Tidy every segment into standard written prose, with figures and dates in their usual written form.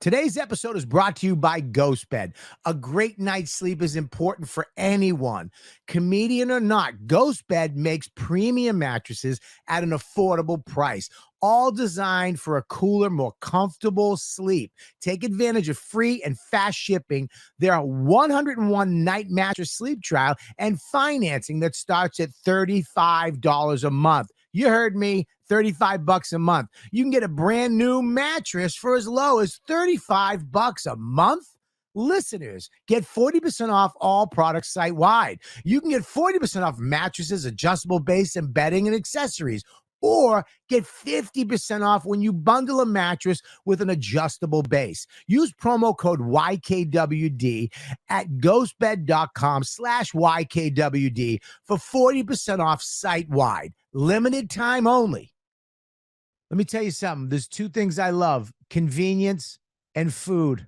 Today's episode is brought to you by GhostBed. A great night's sleep is important for anyone. Comedian or not, GhostBed makes premium mattresses at an affordable price, all designed for a cooler, more comfortable sleep. Take advantage of free and fast shipping. There are 101 night mattress sleep trial and financing that starts at $35 a month. You heard me, $35 a month. You can get a brand new mattress for as low as $35 a month. Listeners, get 40% off all products site-wide. You can get 40% off mattresses, adjustable base, and bedding and accessories. Or get 50% off when you bundle a mattress with an adjustable base. Use promo code YKWD at ghostbed.com/YKWD for 40% off site-wide. Limited time only. Let me tell you something. There's two things I love: convenience and food.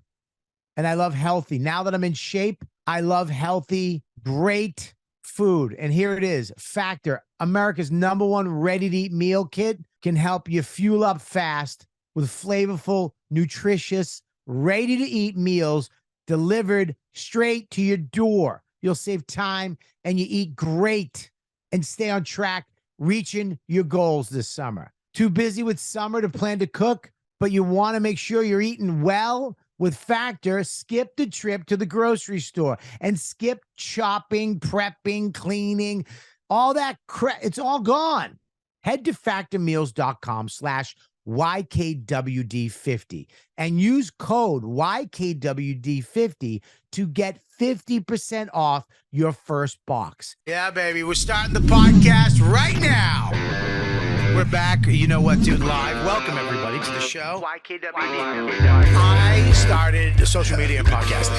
And I love healthy. Now that I'm in shape, I love healthy, great food. And here it is. Factor, America's #1 ready-to-eat meal kit, can help you fuel up fast with flavorful, nutritious, ready-to-eat meals delivered straight to your door. You'll save time and you eat great and stay on track reaching your goals this summer. Too busy with summer to plan to cook, but you want to make sure you're eating well? With Factor, skip the trip to the grocery store and skip shopping, prepping, cleaning, all that crap. It's all gone. Head to factormeals.com/YKWD50 and use code YKWD50 to get 50% off your first box. Yeah, baby. We're starting the podcast right now. We're back. You know what, dude? Live. Welcome, everybody, to the show. YKWD. I started social media and podcasting.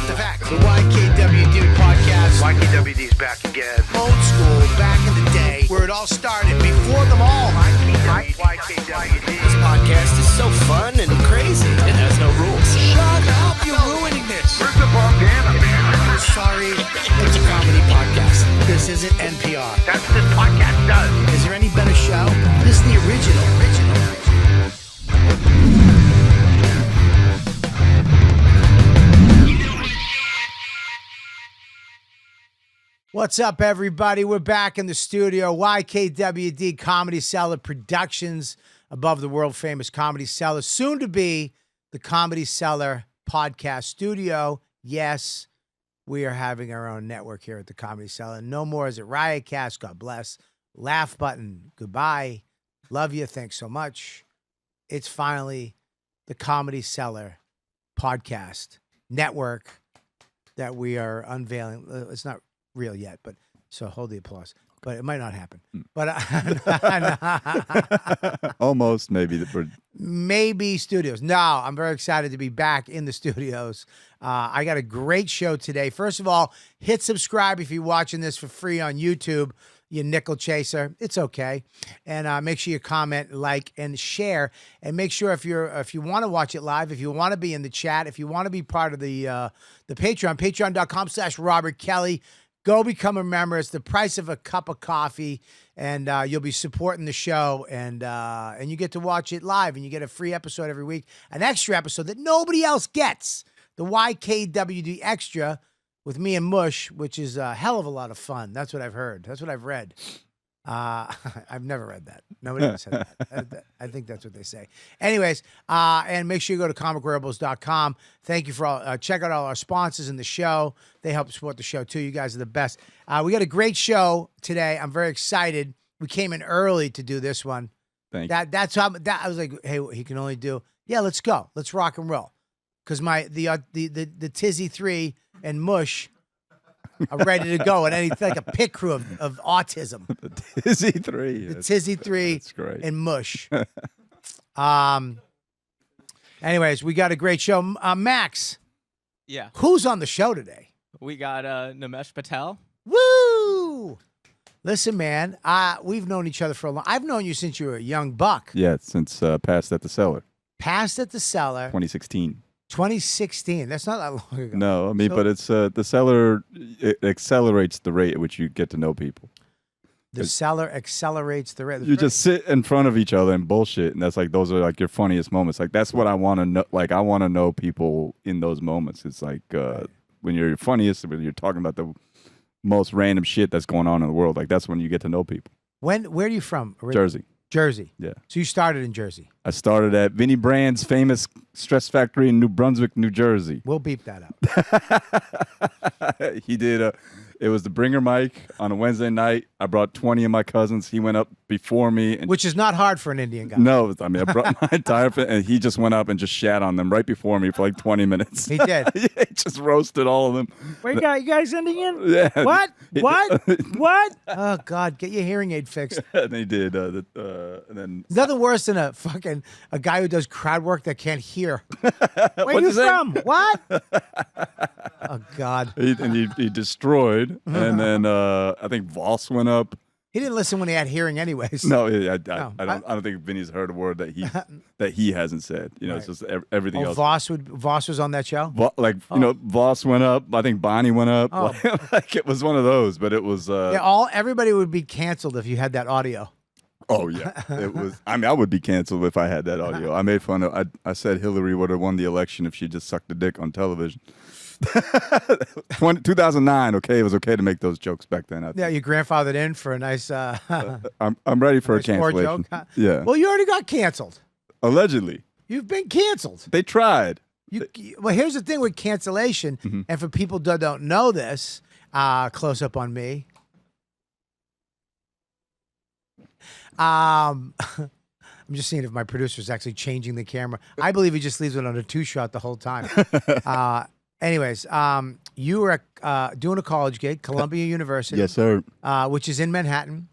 The fact. The YKWD podcast. YKWD's back again. Old school, back in the day, where it all started. Before them all. YKWD. This podcast is so fun and crazy. It has no rules. Shut up. You're ruining this. Where's the bandana, man? I'm sorry. It's a comedy podcast. This isn't NPR. That's what this podcast does. Is there any better show? This is the original. What's up, everybody? We're back in the studio. YKWD Comedy Cellar Productions, above the world-famous Comedy Cellar, soon to be the Comedy Cellar Podcast Studio. Yes, we are having our own network here at the Comedy Cellar. No more is it Riotcast, God bless. Laugh Button, goodbye. Love you, thanks so much. It's finally the Comedy Cellar Podcast Network that we are unveiling. It's not real yet, but so hold the applause. But it might not happen. But almost, maybe. Maybe studios. No, I'm very excited to be back in the studios. I got a great show today. First of all, hit subscribe if you're watching this for free on YouTube. You nickel chaser. It's okay. And make sure you comment, like, and share. And make sure if you want to watch it live, if you want to be in the chat, if you want to be part of the Patreon, patreon.com/Robert Kelly. Go become a member. It's the price of a cup of coffee, and you'll be supporting the show, and you get to watch it live, and you get a free episode every week, an extra episode that nobody else gets, the YKWD Extra with me and Mush, which is a hell of a lot of fun. That's what I've heard. That's what I've read. I've never read that. Nobody ever said that. I think that's what they say. Anyways, and make sure you go to comicrebels.com. Thank you for all. Check out all our sponsors in the show. They help support the show too. You guys are the best. We got a great show today. I'm very excited. We came in early to do this one. Thank you. That's how I was like, hey, he can only do. Yeah, let's go. Let's rock and roll. Because the Tizzy 3 and Mush are ready to go, and it's like a pit crew of autism. The Tizzy 3. The Tizzy 3 that's great. And Mush. Anyways, we got a great show. Max. Yeah. Who's on the show today? We got Nimesh Patel. Woo! Listen, man, we've known each other for a long. I've known you since you were a young buck. Yeah, since Passed at the Cellar. Passed at the Cellar. 2016. 2016. That's not that long ago. No, I mean, but it's the Cellar. It accelerates the rate at which you get to know people. The seller accelerates the rate. You just sit in front of each other and bullshit, and that's like those are like your funniest moments. Like that's what I want to know. Like I want to know people in those moments. It's like when you're your funniest, when you're talking about the most random shit that's going on in the world. Like that's when you get to know people. Where are you from? Jersey. Jersey. Yeah. So you started in Jersey. I started at Vinnie Brand's famous stress factory in New Brunswick, New Jersey. We'll beep that out. He did it was the bringer mic on a Wednesday night. I brought 20 of my cousins. He went up before me. And Which is not hard for an Indian guy. no, I mean, I brought my entire and he just went up and just shat on them right before me for like 20 minutes. He did. Yeah, he just roasted all of them. Wait, you guys Indian? Yeah. What? What? What? Oh, God, get your hearing aid fixed. And they did. And then Nothing worse than a guy who does crowd work that can't hear. Where you you say? from? What? Oh, God. he destroyed. And then I think Voss went up. He didn't listen when he had hearing anyways. No, I don't think Vinny's heard a word that he hasn't said. You know, Right. it's just everything else. Voss was on that show? Voss went up. I think Bonnie went up. Oh. Like it was one of those, but it was. Everybody would be canceled if you had that audio. Oh yeah, it was. I mean, I would be canceled if I had that audio. I made fun of. I said Hillary would have won the election if she just sucked a dick on television. 2009. Okay, it was okay to make those jokes back then. Yeah, you grandfathered in for a nice. I'm ready for a nice poor cancellation. joke, huh? Yeah, Well, you already got canceled. allegedly You've been canceled. they tried. Well, here's the thing with cancellation, Mm-hmm. and for people that don't know this, close up on me. I'm just seeing if my producer is actually changing the camera. I believe he just leaves it on a 2-shot the whole time. Anyways, you were doing a college gig, Columbia University. Yes, sir. Which is in Manhattan.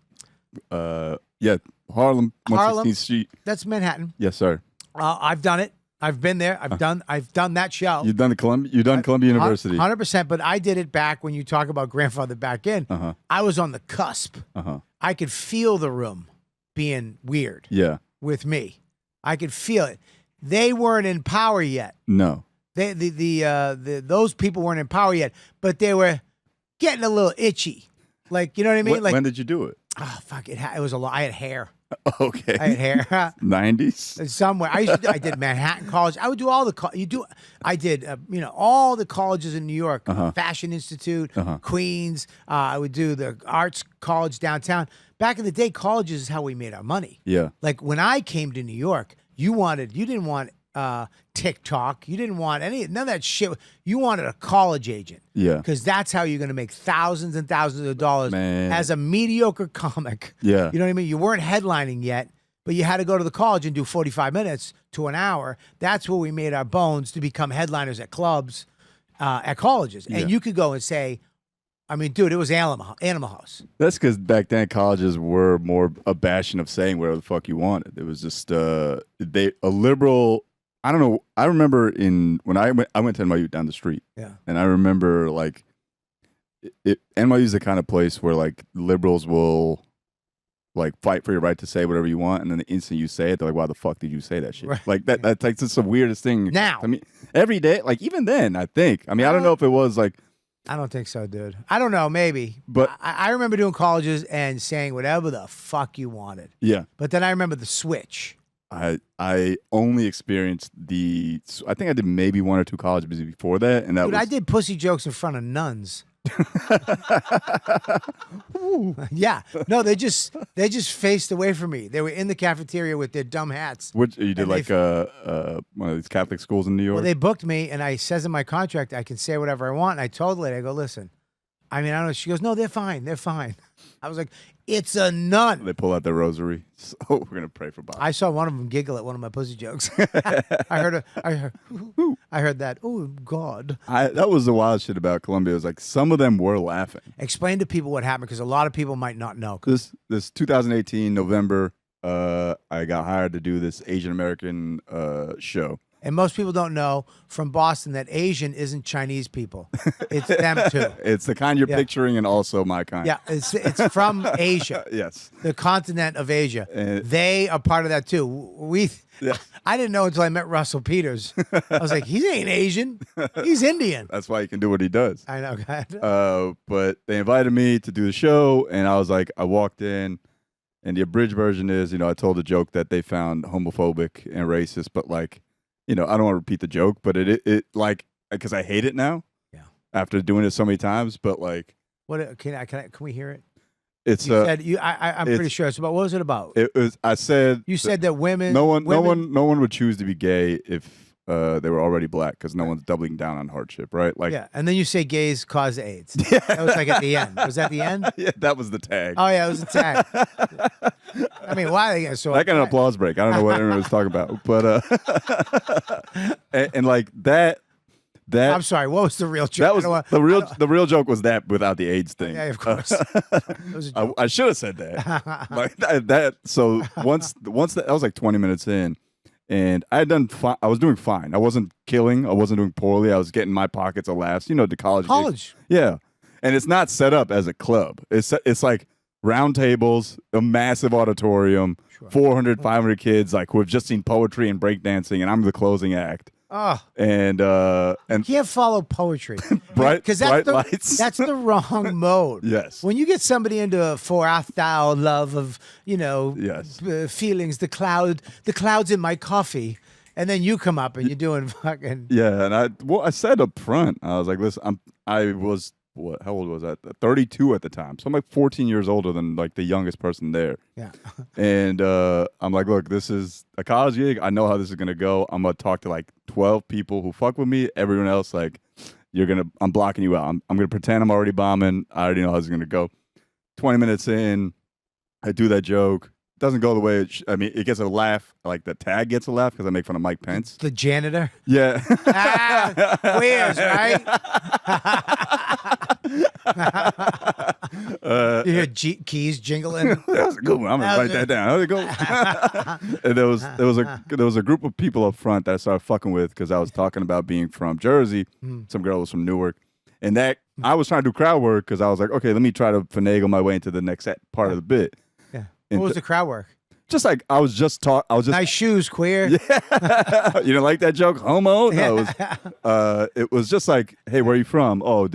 Yeah, Harlem, 116th Street. That's Manhattan. Yes, sir. I've done it. I've been there. I've done that show. You've done Columbia University. 100%, but I did it back when you talk about grandfather back in. Uh-huh. I was on the cusp. Uh-huh. I could feel the room being weird Yeah. with me. I could feel it. They weren't in power yet. No. Those people weren't in power yet, but they were getting a little itchy. Like, you know what I mean? When did you do it? Oh, fuck it. It was a lot. I had hair. Okay. I had hair. 90s. Somewhere I did Manhattan College. I would do all the I did all the colleges in New York, Fashion Institute, Queens. I would do the Arts College downtown. Back in the day, colleges is how we made our money. Yeah. Like when I came to New York, you didn't want TikTok. You didn't want none of that shit. You wanted a college agent. Yeah. Because that's how you're going to make thousands and thousands of dollars Man. as a mediocre comic. Yeah. You know what I mean? You weren't headlining yet, but you had to go to the college and do 45 minutes to an hour. That's where we made our bones to become headliners at clubs, at colleges. And Yeah. you could go and say, I mean, dude, it was Animal House. That's because back then colleges were more a bastion of saying whatever the fuck you wanted. It was just a liberal. I don't know. I remember when I went to NYU down the street. Yeah. And I remember like NYU is the kind of place where like liberals will like fight for your right to say whatever you want, and then the instant you say it, they're like, "Why the fuck did you say that shit?" Right. Like that's like just the weirdest thing. Now. I mean, every day, like even then, I think. I mean, I don't know if it was like. I don't think so, dude. I don't know, maybe. But I remember doing colleges and saying whatever the fuck you wanted. Yeah. But then I remember the switch. I only experienced I think I did maybe 1 or 2 colleges before that, and that Dude, was. I did pussy jokes in front of nuns. Yeah. No, they just faced away from me. They were in the cafeteria with their dumb hats. Which you did And like one of these Catholic schools in New York. Well, they booked me, and I says in my contract I can say whatever I want. And I told the lady, I go, listen, I mean, I don't know. She goes, no, they're fine. They're fine. I was like, it's a nun. They pull out their rosary. So we're gonna pray for Bob. I saw one of them giggle at one of my pussy jokes. I heard that. Oh God! That was the wild shit about Columbia. It was like some of them were laughing. Explain to people what happened because a lot of people might not know. This 2018 November, I got hired to do this Asian American show. And most people don't know from Boston that Asian isn't Chinese people. It's them too. It's the kind you're picturing, and also my kind. Yeah, it's from Asia. Yes. The continent of Asia. And- they are part of that too. I didn't know until I met Russell Peters. I was like, he ain't Asian. He's Indian. That's why he can do what he does. I know. But they invited me to do the show, and I was like, I walked in, and the abridged version is, I told a joke that they found homophobic and racist, but like, I don't want to repeat the joke, but it like, because I hate it now. Yeah. After doing it so many times, but like, what can we hear it? It's I'm pretty sure it's about. What was it about? It was. I said you said that women. No one would choose to be gay if they were already black, because no one's doubling down on hardship, right? Like, yeah, and then you say gays cause AIDS. That was like at the end. Was that the end? Yeah, that was the tag. Oh yeah, it was the tag. I mean, why they get so? That got an applause break. I don't know what everyone was talking about, but and like that. I'm sorry. What was the real joke? That was the real joke was that without the AIDS thing. Yeah, of course. I should have said that. Like that. So once that was like 20 minutes in, and I had done. I was doing fine. I wasn't killing. I wasn't doing poorly. I was getting my pockets of laughs. The college. College. Yeah, and it's not set up as a club. It's like round tables, a massive auditorium, 400, 500 kids like who have just seen poetry and breakdancing, and I'm the closing act. Oh, and you can't follow poetry, bright lights. That's the wrong mode. Yes. When you get somebody into a for art thou love of yes feelings, the clouds in my coffee, and then you come up and you're doing fucking and I said up front, I was like, listen, I was how old was I? 32 at the time, so I'm like 14 years older than like the youngest person there. Yeah. And I'm like, look, this is a college gig. I know how this is gonna go. I'm gonna talk to like 12 people who fuck with me. Everyone else, like, I'm blocking you out. I'm gonna pretend I'm already bombing. I already know how this is gonna go. 20 minutes in, I do that joke. Doesn't go the way it gets a laugh. Like the tag gets a laugh because I make fun of Mike Pence. The janitor. Yeah. Queers, right? You hear keys jingling. That was a good one. I'm gonna write that down. How'd it go? And there was a group of people up front that I started fucking with because I was talking about being from Jersey. Some girl was from Newark, and that I was trying to do crowd work because I was like, okay, let me try to finagle my way into the next part of the bit. Yeah. What was the crowd work? Just like I was just nice shoes, queer. Yeah. You didn't like that joke, homo? No, it was just like, hey, where are you from? Oh,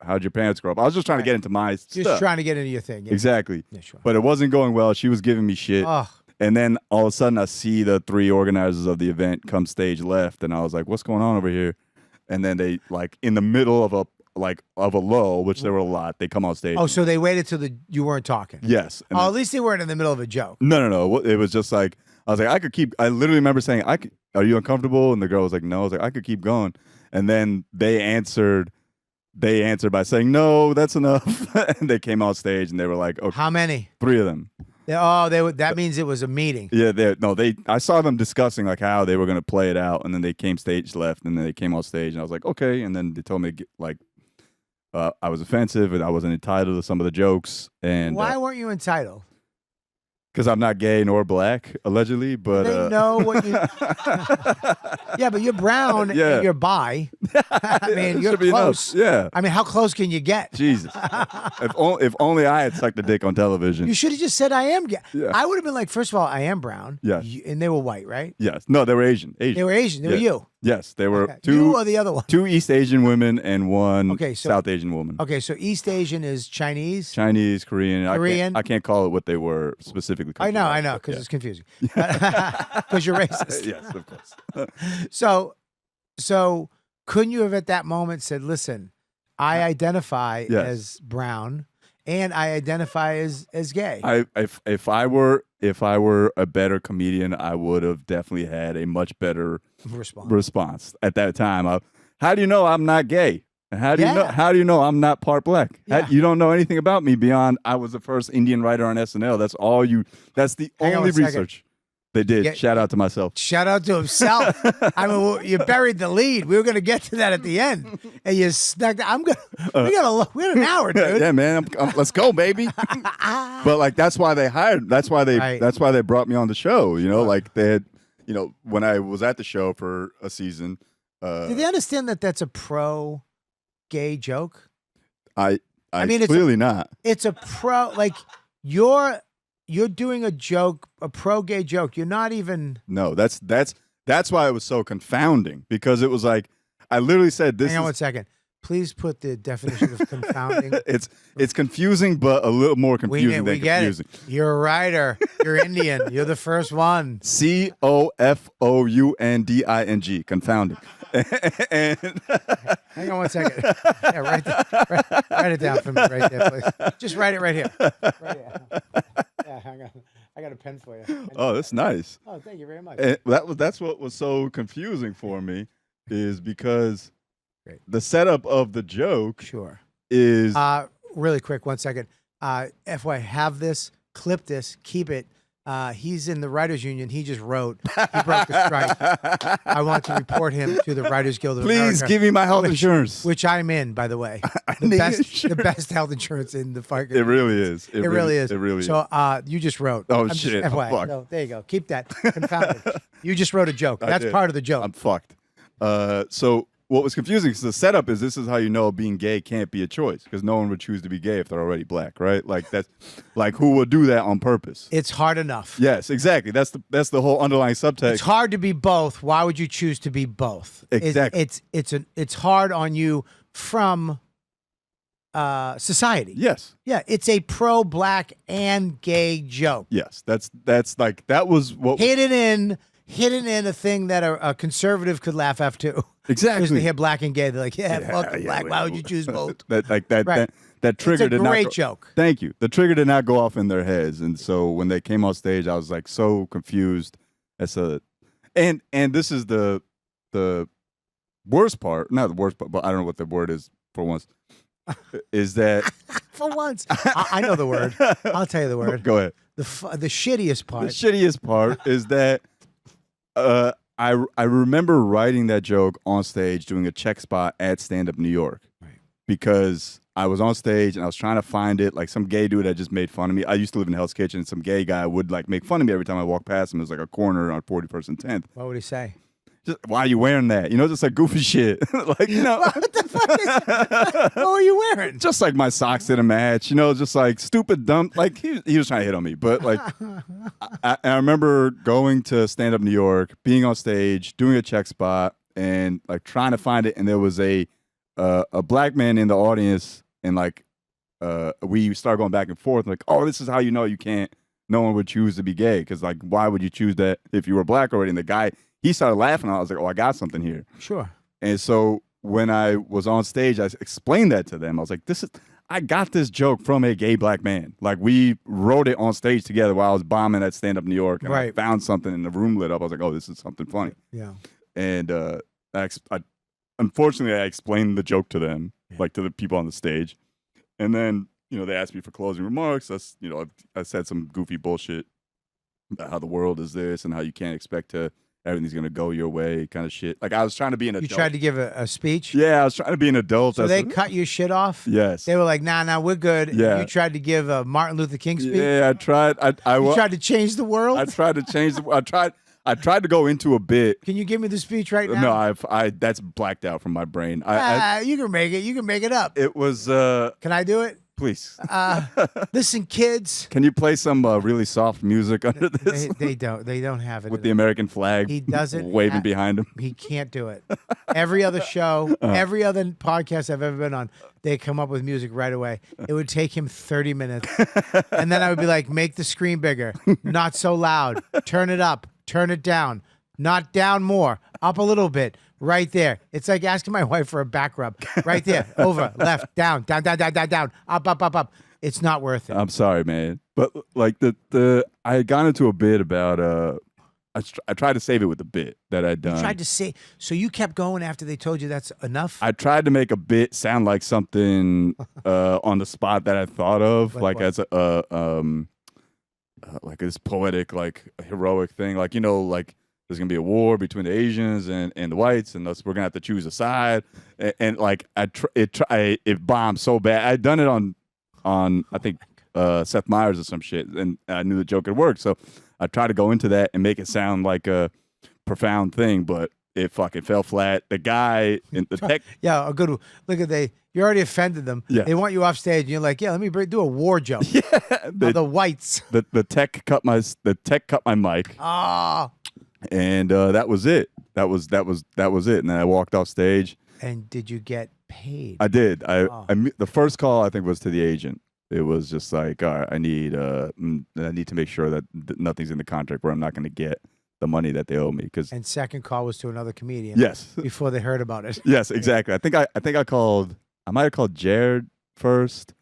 how'd your parents grow up? I was just trying to get into my stuff. Just trying to get into your thing. Yeah. Exactly. Yeah, sure. But it wasn't going well. She was giving me shit. Oh. And then all of a sudden I see the 3 organizers of the event come stage left, and I was like, what's going on over here? And then they, like, in the middle of a lull, which there were a lot, they come on stage. Oh, so they waited till you weren't talking. Yes. And at least they weren't in the middle of a joke. No. It was just like, I was like, I literally remember saying, are you uncomfortable? And the girl was like, no. I was like, I could keep going. And then they answered by saying, no, that's enough. And they came on stage and they were like, okay. How many? 3 of them. That means it was a meeting. Yeah, I saw them discussing like how they were going to play it out. And then they came stage left, and then they came on stage, and I was like, okay. And then they told me like, I was offensive and I wasn't entitled to some of the jokes. And why weren't you entitled? Because I'm not gay nor black, allegedly. But they know what you. Yeah, but you're brown and you're bi. I mean, you're close. Yeah. I mean, how close can you get? Jesus. If only I had sucked a dick on television. You should have just said I am gay. Yeah. I would have been like, first of all, I am brown. Yes. And they were white, right? Yes. No, they were Asian. They were Asian. They were you. Yes, they were two. You or the other one? 2 East Asian women and 1 South Asian woman. Okay, so East Asian is Chinese? Korean. Korean? I can't call it what they were specifically. I know, because it's confusing. Because you're racist. Yes, of course. So couldn't you have at that moment said, listen, I identify as brown and I identify as gay? If I were a better comedian, I would have definitely had a much better response at that time. How do you know I'm not gay? How do you know I'm not part black? Yeah. You don't know anything about me beyond I was the first Indian writer on SNL. That's the only research they did. Shout out to myself. Shout out to himself. I mean, you buried the lead. We were going to get to that at the end, and you snuck. We got an hour, dude. Yeah, man. Let's go, baby. But like that's why they hired. That's why they brought me on the show. Like they had. you know, when I was at the show for a season, Do they understand that that's a pro-gay joke? I mean, it's clearly not. It's a pro, like you're doing a joke, a pro-gay joke. You're not even. No, that's why it was so confounding, because it was like I literally said this. Hang on 1 second. Please put the definition of confounding. It's confusing, but a little more confusing than confusing. It. You're a writer. You're Indian. You're the first one. COFOUNDING. Confounding. And hang on 1 second. Yeah, write it down for me right there, please. Just write it right here. Right here. Yeah, hang on. I got a pen for you. Oh, that's nice. Oh, thank you very much. And that's what was so confusing for me, is because Great. The setup of the joke Sure. is really quick, 1 second. FY, have this, clip this, keep it. He's in the Writers Union. He just wrote. He broke the strike. I want to report him to the Writers Guild of please America. give me my health insurance. Which I'm in, by the way. The best health insurance in the fucking. It really is. It really is. It really is. So you just wrote. Oh, I'm shit. Just, I'm fucked. No, there you go. Keep that. Confounded. You just wrote a joke. I That's did. part of the joke. I'm fucked. So what was confusing is the setup is this is how you know being gay can't be a choice, because no one would choose to be gay if they're already black, right? Like that's like who would do that on purpose? It's hard enough. Yes, exactly. That's the whole underlying subtext. It's hard to be both. Why would you choose to be both? Exactly. It's hard on you from society. Yes. Yeah, it's a pro-black and gay joke. Yes. That's like that was what hidden in a thing that a conservative could laugh at too. exactly. Because they hear black and gay, they're like, fuck black. Why would you choose both? that Right. that trigger It's a did not great go, joke. Thank you. The trigger did not go off in their heads, and so when they came on stage, I was like so confused as a, and this is the worst part. Not the worst part, but I don't know what the word is for once. Is that For once, I know the word. I'll tell you the word. Go ahead. The shittiest part. The shittiest part is that I remember writing that joke on stage doing a check spot at Stand Up New York. Right. Because I was on stage and I was trying to find it. Like some gay dude had just made fun of me. I used to live in Hell's Kitchen, and some gay guy would like make fun of me every time I walked past him. It was like a corner on 41st and 10th. What would he say? Just, why are you wearing that? You know, just like goofy shit. Like, you know. What the fuck is that? What were you wearing? Just like my socks didn't match, you know, just like stupid, dumb. Like he was trying to hit on me, but like I remember going to Stand Up New York, being on stage, doing a check spot, and like trying to find it, and there was a black man in the audience, and like we started going back and forth, like, oh, this is how you know you can't. No one would choose to be gay, because like, why would you choose that if you were black already? And the guy, he started laughing. I was like, oh, I got something here. Sure. And so when I was on stage, I explained that to them. I was like, I got this joke from a gay black man. Like, we wrote it on stage together while I was bombing at Stand Up New York. And I found something and the room lit up. I was like, oh, this is something funny. Yeah. And unfortunately, I explained the joke to them, like to the people on the stage. And then, you know, they asked me for closing remarks. I said some goofy bullshit about how the world is this and how you can't expect everything's going to go your way kind of shit. Like, I was trying to be an adult. You tried to give a speech? Yeah, I was trying to be an adult. So they cut your shit off? Yes. They were like, nah, we're good. Yeah. You tried to give a Martin Luther King speech? Yeah, I tried. You tried to change the world? I tried to change I tried to go into a bit. Can you give me the speech right now? No, that's blacked out from my brain. You can make it. You can make it up. It was Can I do it? Please. Listen, kids. Can you play some really soft music under this? They don't have it. With the American flag He doesn't waving behind him. He can't do it. Every other show, every other podcast I've ever been on, they come up with music right away. It would take him 30 minutes. And then I would be like, make the screen bigger. Not so loud. Turn it up. Turn it down. Not down more. Up a little bit. Right there. It's like asking my wife for a back rub. Right there. Over. Left. Down. Up. It's not worth it. I'm sorry, man. But like I had gone into a bit about I tried to save it with a bit that I'd done. You tried to say, so you kept going after they told you that's enough? I tried to make a bit sound like something on the spot that I thought of, like as like this poetic, like heroic thing, like, you know, like there's gonna be a war between the Asians and the whites, and we're gonna have to choose a side, and like it bombed so bad. I'd done it on I think Seth Meyers or some shit, and I knew the joke had worked, so I tried to go into that and make it sound like profound thing, but it fucking fell flat. The guy in the tech, Yeah, a good one. Look at you already offended them. Yeah. They want you off stage, and you're like, yeah, let me do a war jump. Yeah, the whites. the tech cut my mic, Ah. and that was it. That was it. And then I walked off stage. And did you get paid? I did. The first call I think was to the agent. It was just like, all right, I need to make sure that nothing's in the contract where I'm not going to get the money that they owe me. And second call was to another comedian. Yes. Before they heard about it. Yes, exactly. I think I called. I might have called Jared first.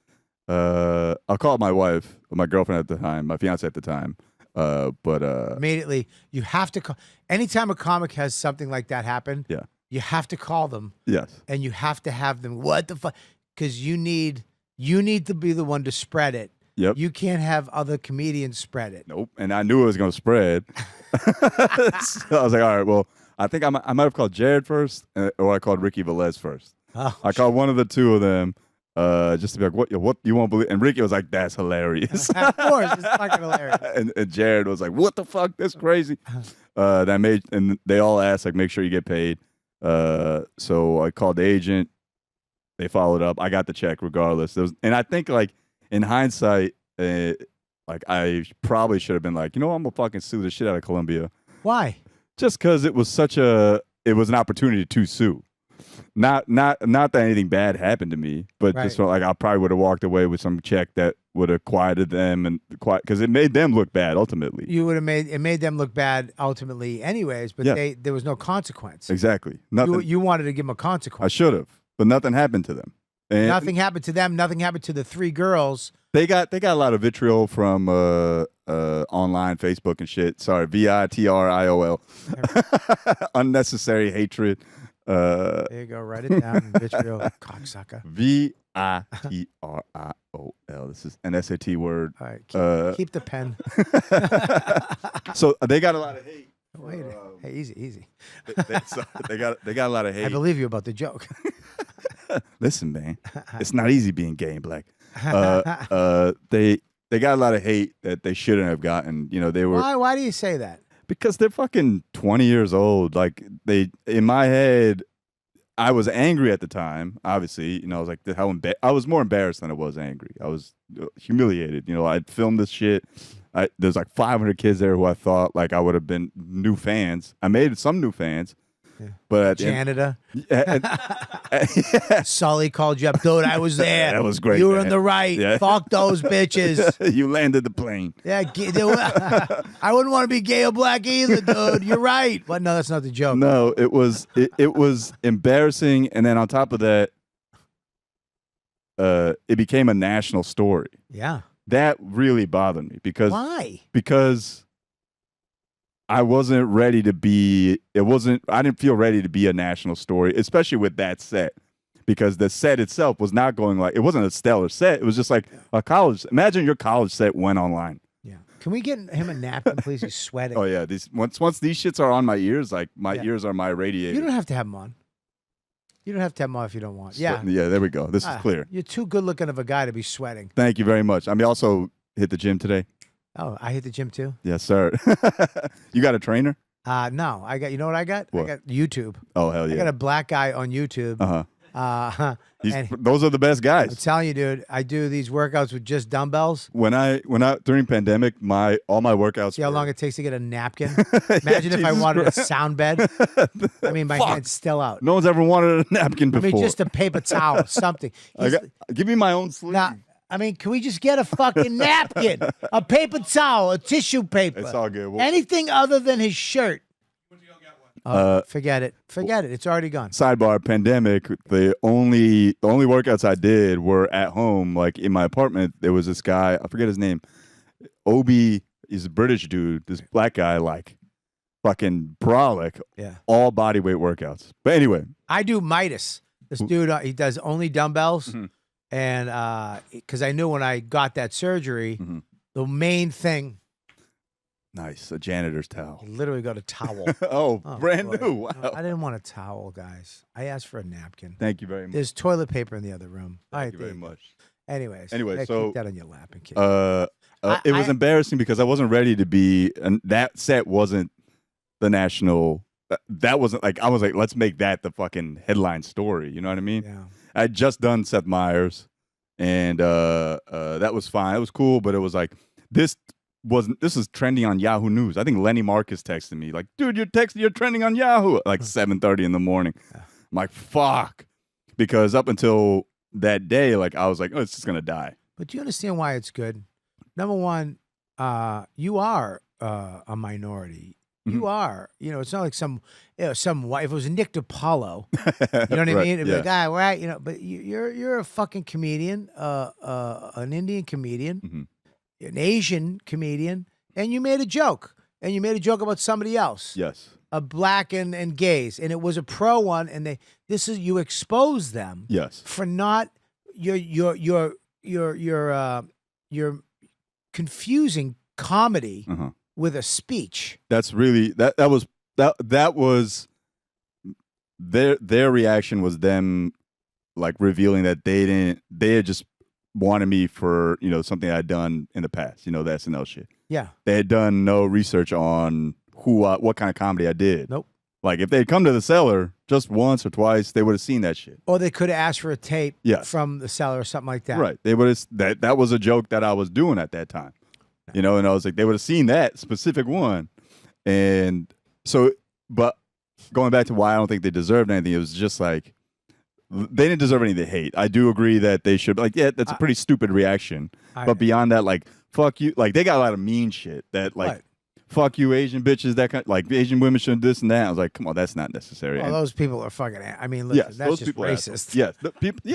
I called my wife, my girlfriend at the time, my fiance at the time. But immediately you have to call. Anytime a comic has something like that happen, yeah, you have to call them. Yes. And you have to have them. What the fuck? Because you need to be the one to spread it. Yep. You can't have other comedians spread it. Nope. And I knew it was going to spread. So I was like, all right, well, I think I might have called Jared first, or I called Ricky Velez first. Oh, I called one of the two of them just to be like, what you won't believe. And Ricky was like, that's hilarious. Of course, it's fucking hilarious. and Jared was like, what the fuck? That's crazy. And they all asked, like, make sure you get paid. So I called the agent. They followed up. I got the check regardless. And I think, like, in hindsight, like, I probably should have been like, I'm gonna fucking sue the shit out of Columbia. Why? Just because it was it was an opportunity to sue. Not that anything bad happened to me, but Right. just felt like I probably would have walked away with some check that would have quieted them and because it made them look bad ultimately. You would have made them look bad ultimately, anyways. But Yeah. there was no consequence. Exactly. Nothing. You wanted to give them a I consequence. should have, but nothing happened to them. And Nothing happened to them. Nothing happened to the three girls. They got a lot of vitriol from online Facebook and shit. Sorry, vitriol, unnecessary hatred. There you go. Write it down. Vitriol, cocksucker. vitriol. This is an SAT word. All right, keep the pen. So they got a lot of hate. Wait, hey, easy. They got a lot of hate. I believe you about the joke. Listen, man, it's not easy being gay and black. They got a lot of hate that they shouldn't have gotten. They were Why do you say that? because they're fucking 20 years old. Like in my head, I was angry at the time. Obviously, I was like, I was more embarrassed than I was angry. I was humiliated. I'd filmed this shit. There's like 500 kids there who I thought like I would have been new fans. I made some new fans. Yeah. But at the end, Canada. Sully called you up. Dude, I was there. That was great. You were in the right. Yeah. Fuck those bitches. You landed the plane. Yeah, I wouldn't want to be gay or black either, dude. You're right. But no, that's not the joke. No, it was embarrassing, and then on top of that, it became a national story. Yeah. That really bothered me because Why? Because I wasn't ready to be. I didn't feel ready to be a national story, especially with that set, because the set itself was not going like it wasn't a stellar set. It was just like a college. Imagine your college set went online. Yeah. Can we get him a napkin, please? He's sweating. Oh yeah. Once these shits are on my ears, like my ears are my radiator. You don't have to have him on. You don't have to have him on if you don't want. Yeah. Yeah. There we go. This is clear. You're too good looking of a guy to be sweating. Thank you very much. I mean, also hit the gym today. Oh, I hit the gym too? Yes, sir. You got a trainer? No. You know what I got? What? I got YouTube. Oh, hell yeah. I got a black guy on YouTube. Uh-huh. And Those are the best I'm guys. telling you, dude, I do these workouts with just dumbbells. When I during pandemic, all my workouts. See how long it takes to get a napkin? Imagine if I wanted a sound bed. I mean, my hand's still out. No one's ever wanted a napkin I before. mean, just a paper towel, something. Give me my own sleeve. Now, I mean, can we just get a fucking napkin, a paper towel, a tissue paper? It's all good. Anything other than his shirt. Forget it. Forget it. It's already gone. Sidebar: pandemic. The only workouts I did were at home, like in my apartment. There was this guy. I forget his name. Obi. He's a British dude. This black guy, like fucking brolic. Yeah. All body weight workouts. But anyway, I do Midas. This dude, he does only dumbbells. Mm-hmm. And because I knew when I got that surgery, the main thing, nice, a janitor's towel. I literally got a towel. Oh, brand boy. new. Wow. I didn't want a towel, guys. I asked for a napkin. Thank you very much. There's toilet paper in the other room. Thank you very much. Anyways, Anyway, yeah, so keep that on your lap and kiss. It was embarrassing because I wasn't ready to be, and that set wasn't the national. That wasn't like I was like, let's make that the fucking headline story. You know what I mean? Yeah. I had just done Seth Meyers, and that was fine. It was cool, but it was like this is trending on Yahoo News. I think Lenny Marcus texted me like, dude, you're trending on Yahoo like 7:30 in the morning. I'm like, fuck, because up until that day, like I was like, oh, it's just gonna die. But do you understand why it's good? Number one, you are a minority. You are, it's not like some white. If it was Nick DiPaolo, you know what I mean? It'd be like, right, but you're a fucking comedian, an Indian comedian, an Asian comedian, and you made a joke, about somebody else. Yes. A black and gays, and it was a pro one, and you expose them. Yes. For not you're confusing comedy with a speech. That's really that was their reaction was them like revealing that they had just wanted me for something I'd done in the past, the SNL shit. Yeah. They had done no research on what kind of comedy I did. Nope. Like if they'd come to the cellar just once or twice, they would have seen that shit. Or they could have asked for a tape from the cellar or something like that. Right. They would have that was a joke that I was doing at that time. And I was like, they would have seen that specific one. And so, but going back to why I don't think they deserved anything, it was just like, they didn't deserve any of the hate. I do agree that they should, like, that's a pretty stupid reaction. But beyond that, like, fuck you. Like, they got a lot of mean shit that, like, fuck you, Asian bitches, that kind, like, Asian women shouldn't this and that. I was like, come on, that's not necessary. Well, those people are fucking, I mean, listen, that's just racist. Yes,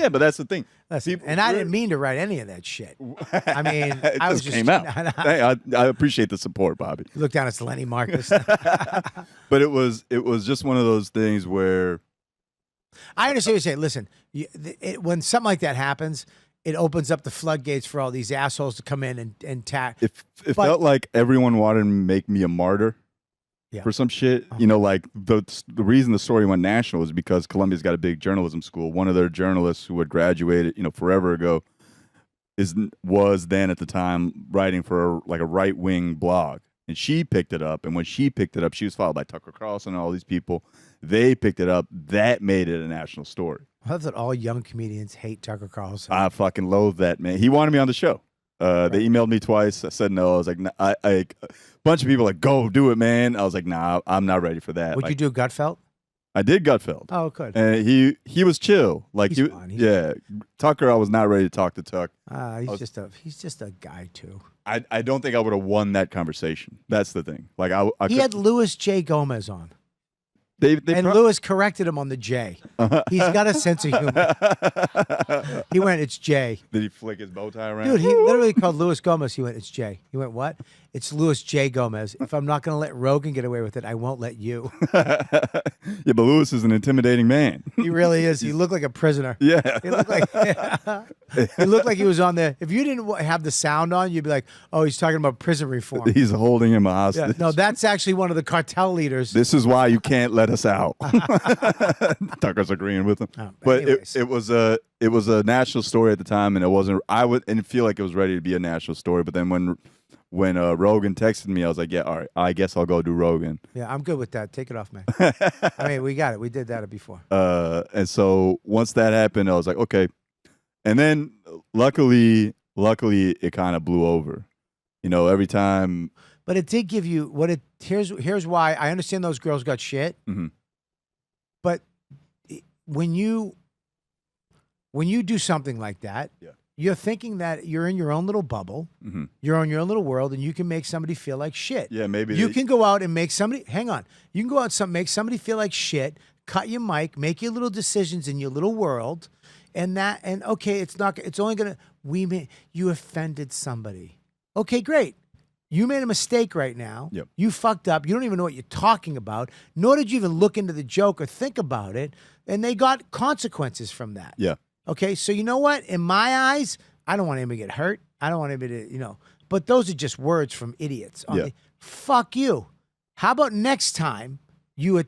but that's the thing. And I didn't mean to write any of that shit. I mean, I was just came out. Hey, I appreciate the support, Bobby. Look down at Lenny Marcus. But it was just one of those things where I understand what you're saying. Listen, when something like that happens, it opens up the floodgates for all these assholes to come in and tack. It felt like everyone wanted to make me a martyr for some shit. Like the reason the story went national is because Columbia's got a big journalism school. One of their journalists who had graduated, forever ago, was then at the time writing for a right-wing blog. And she picked it up. And when she picked it up, she was followed by Tucker Carlson and all these people. They picked it up. That made it a national story. I love that all young comedians hate Tucker Carlson. I fucking loathe that, man. He wanted me on the show. They emailed me twice. I said no. I was like, nah, a bunch of people were like, go do it, man. I was like, nah, I'm not ready for that. Would you do Gutfeld? I did Gutfeld. Oh, good. And he was chill. Like he's fine. Tucker, I was not ready to talk to Tuck. He's just a guy too. I don't think I would have won that conversation. That's the thing. Like he had Louis J. Gomez on. Louis corrected him on the J. He's got a sense of humor. He went, it's J. Did he flick his bow tie around? Dude, he literally called Louis Gomez. He went, it's J. He went, what? It's Louis J. Gomez. If I'm not going to let Rogan get away with it, I won't let you. Yeah, but Louis is an intimidating man. He really is. He looked like a prisoner. Yeah. He looked like he was on there. If you didn't have the sound on, you'd be like, oh, he's talking about prison reform. He's holding him hostage. Yeah. No, that's actually one of the cartel leaders. This is why you can't let us out. Tucker's agreeing with him. But it was a national story at the time, and it wasn't. I didn't feel like it was ready to be a national story. But then when Rogan texted me, I was like, yeah, all right, I guess I'll go do Rogan. Yeah, I'm good with that. Take it off, man. I mean, we got it. We did that before. And so once that happened, I was like, okay. And then luckily, it kind of blew over. Every time. But it did give you here's why I understand those girls got shit. Mm-hmm. But when you do something like that, you're thinking that you're in your own little bubble, you're in your own little world, and you can make somebody feel like shit. Yeah, maybe you can go out and make somebody. Hang on, you can go out and make somebody feel like shit. Cut your mic, make your little decisions in your little world, and okay, it's only gonna. You offended somebody. Okay, great. You made a mistake right now. Yep. You fucked up. You don't even know what you're talking about, nor did you even look into the joke or think about it. And they got consequences from that. Yeah. Okay, so you know what? In my eyes, I don't want anybody to get hurt. I don't want anybody to, but those are just words from idiots. Fuck you. How about next time you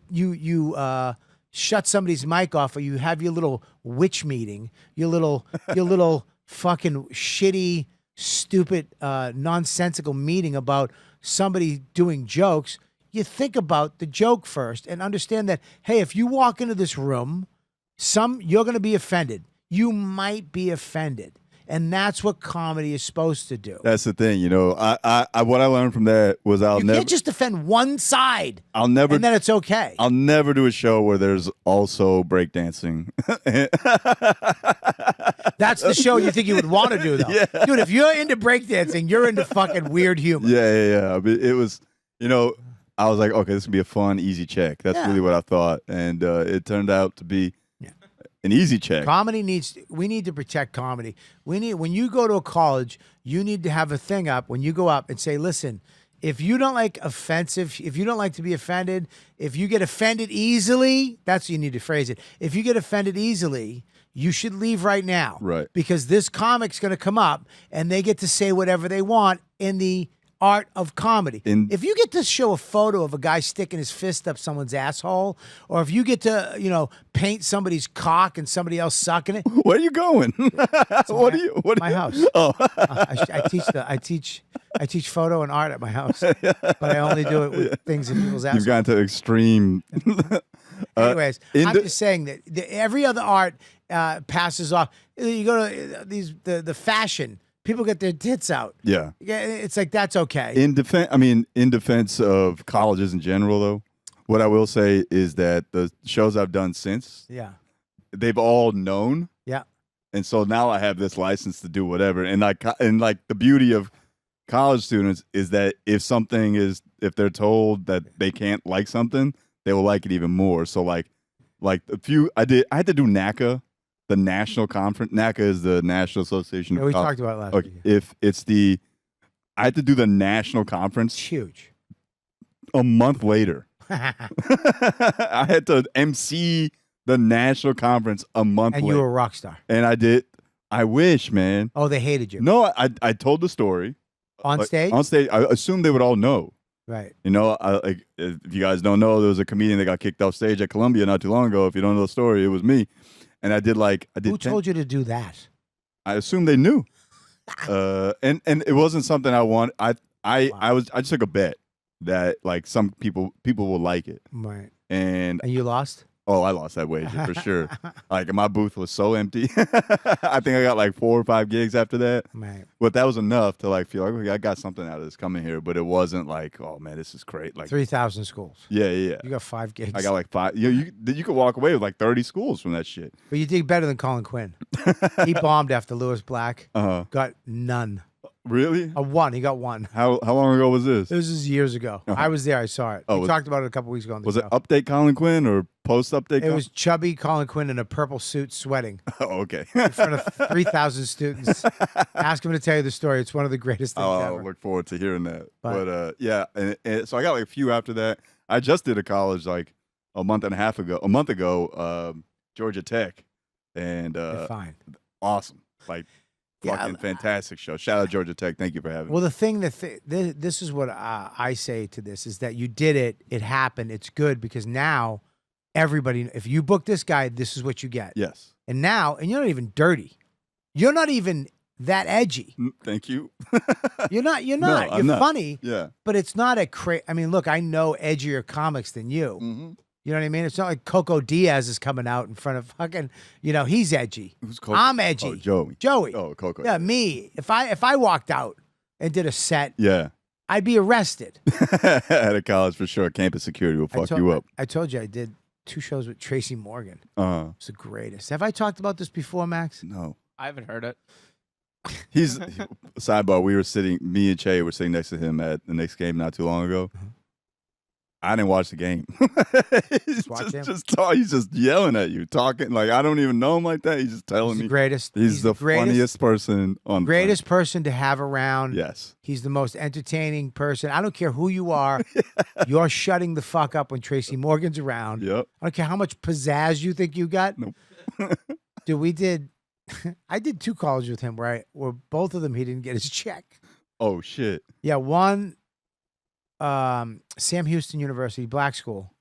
shut somebody's mic off, or you have your little witch meeting, your little fucking shitty, stupid, nonsensical meeting about somebody doing jokes. you think about the joke first and understand that, hey, if you walk into this room, you're going to be offended. You might be offended. And that's what comedy is supposed to do. That's the thing, you know. I what I learned from that was You can't just defend one side. And then it's okay. I'll never do a show where there's also breakdancing. That's the show you think you would want to do, though. Yeah. Dude, if you're into breakdancing, you're into fucking weird humor. Yeah. I mean, it was, you know, I was like, okay, this would be a fun, easy check. That's really what I thought. And it turned out to be an easy check. We need to protect comedy. When you go to a college, you need to have a thing up when you go up and say, listen, if you don't like offensive, if you don't like to be offended, if you get offended easily, that's how you need to phrase it. If you get offended easily, you should leave right now. Right. Because this comic's going to come up and they get to say whatever they want in the art of comedy. If you get to show a photo of a guy sticking his fist up someone's asshole, or if you get to, paint somebody's cock and somebody else sucking it. Where are you going? My house. Oh. I teach photo and art at my house, but I only do it with things in people's assholes. You've gone to extreme. Anyways, I'm just saying that every other art passes off. You go to the fashion. People get their tits out. Yeah. It's like, that's okay. In defense of colleges in general, though, what I will say is that the shows I've done since, they've all known. Yeah. And so now I have this license to do whatever. And like the beauty of college students is that if they're told that they can't like something, they will like it even more. So I had to do NACA. The national conference. NACA is the National Association of we talked about it last week. If it's I had to do the national conference. It's huge. A month later. I had to MC the national conference a month later. And you were a rock star. And I did. I wish, man. Oh, they hated you. No, I told the story. On stage? On stage. I assumed they would all know. Right. You know, if you guys don't know, there was a comedian that got kicked off stage at Columbia not too long ago. If you don't know the story, it was me. And I did. Who told you to do that? I assumed they knew. And it wasn't something I want. I just took a bet that some people will like it. Right. And you lost? Oh, I lost that wager for sure. My booth was so empty. I think I got 4 or 5 gigs after that. Right. But that was enough to feel like, okay, I got something out of this coming here. But it wasn't oh man, this is great. 3,000 schools. Yeah. You got 5 gigs. I got 5. You could walk away with 30 schools from that shit. But you did better than Colin Quinn. He bombed after Lewis Black. Got none. Really? A 1. He got 1. How long ago was this? This was years ago. I was there. I saw it. We talked about it a couple weeks ago on the show. Was it update Colin Quinn or post update? It was chubby Colin Quinn in a purple suit sweating. Oh, okay. In front of 3,000 students. Ask him to tell you the story. It's one of the greatest things ever. I look forward to hearing that. But yeah, and so I got a few after that. I just did a college a month ago, Georgia Tech, and fine. Awesome. Fucking fantastic show. Shout out Georgia Tech. Thank you for having me. Well, the thing this is what I say to this is that you did it. It happened. It's good because now everybody, if you book this guy, this is what you get. Yes. And you're not even dirty. You're not even that edgy. Thank you. You're not. No, you're not. funny. Yeah. But it's not look, I know edgier comics than you. Mm-hmm. You know what I mean? It's not like Coco Diaz is coming out in front of fucking, he's edgy. Who's Coco? I'm edgy. Oh, Joey. Joey. Oh, Coco. Yeah, me. If I walked out and did a set, I'd be arrested. At a college for sure. Campus security will fuck you up. I told you I did 2 shows with Tracy Morgan. It's the greatest. Have I talked about this before, Max? No. I haven't heard it. He's sidebar. Me and Che were sitting next to him at the Knicks game not too long ago. I didn't watch the game. He's just yelling at you, talking I don't even know him like that. He's just telling me. Greatest. He's the funniest person on greatest person to have around. Yes. He's the most entertaining person. I don't care who you are. You're shutting the fuck up when Tracy Morgan's around. Yep. I don't care how much pizzazz you think you got. Nope. Dude, I did 2 colleges with him where both of them he didn't get his check. Oh shit. Yeah, one Sam Houston University, black school.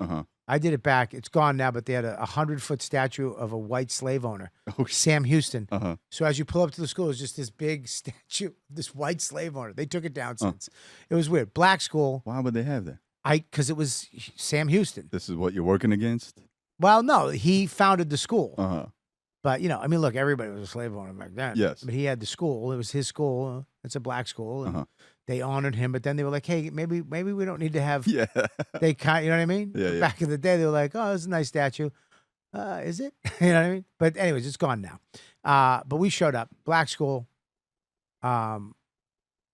I did it back. It's gone now, but they had a 100-foot statue of a white slave owner, Sam Houston. So as you pull up to the school, it's just this big statue of this white slave owner. They took it down since. It was weird. Black school. Why would they have that? Because it was Sam Houston. This is what you're working against. Well, no, he founded the school. Uh-huh. But, I mean, look, everybody was a slave owner back then. Yes. But he had the school. It was his school. It's a black school. And they honored him. But then they were like, hey, maybe we don't need to have. Yeah. They kind, you know what I mean? Yeah, yeah. Back in the day, they were like, oh, it's a nice statue. Is it? You know what I mean? But anyways, it's gone now. But we showed up, black school,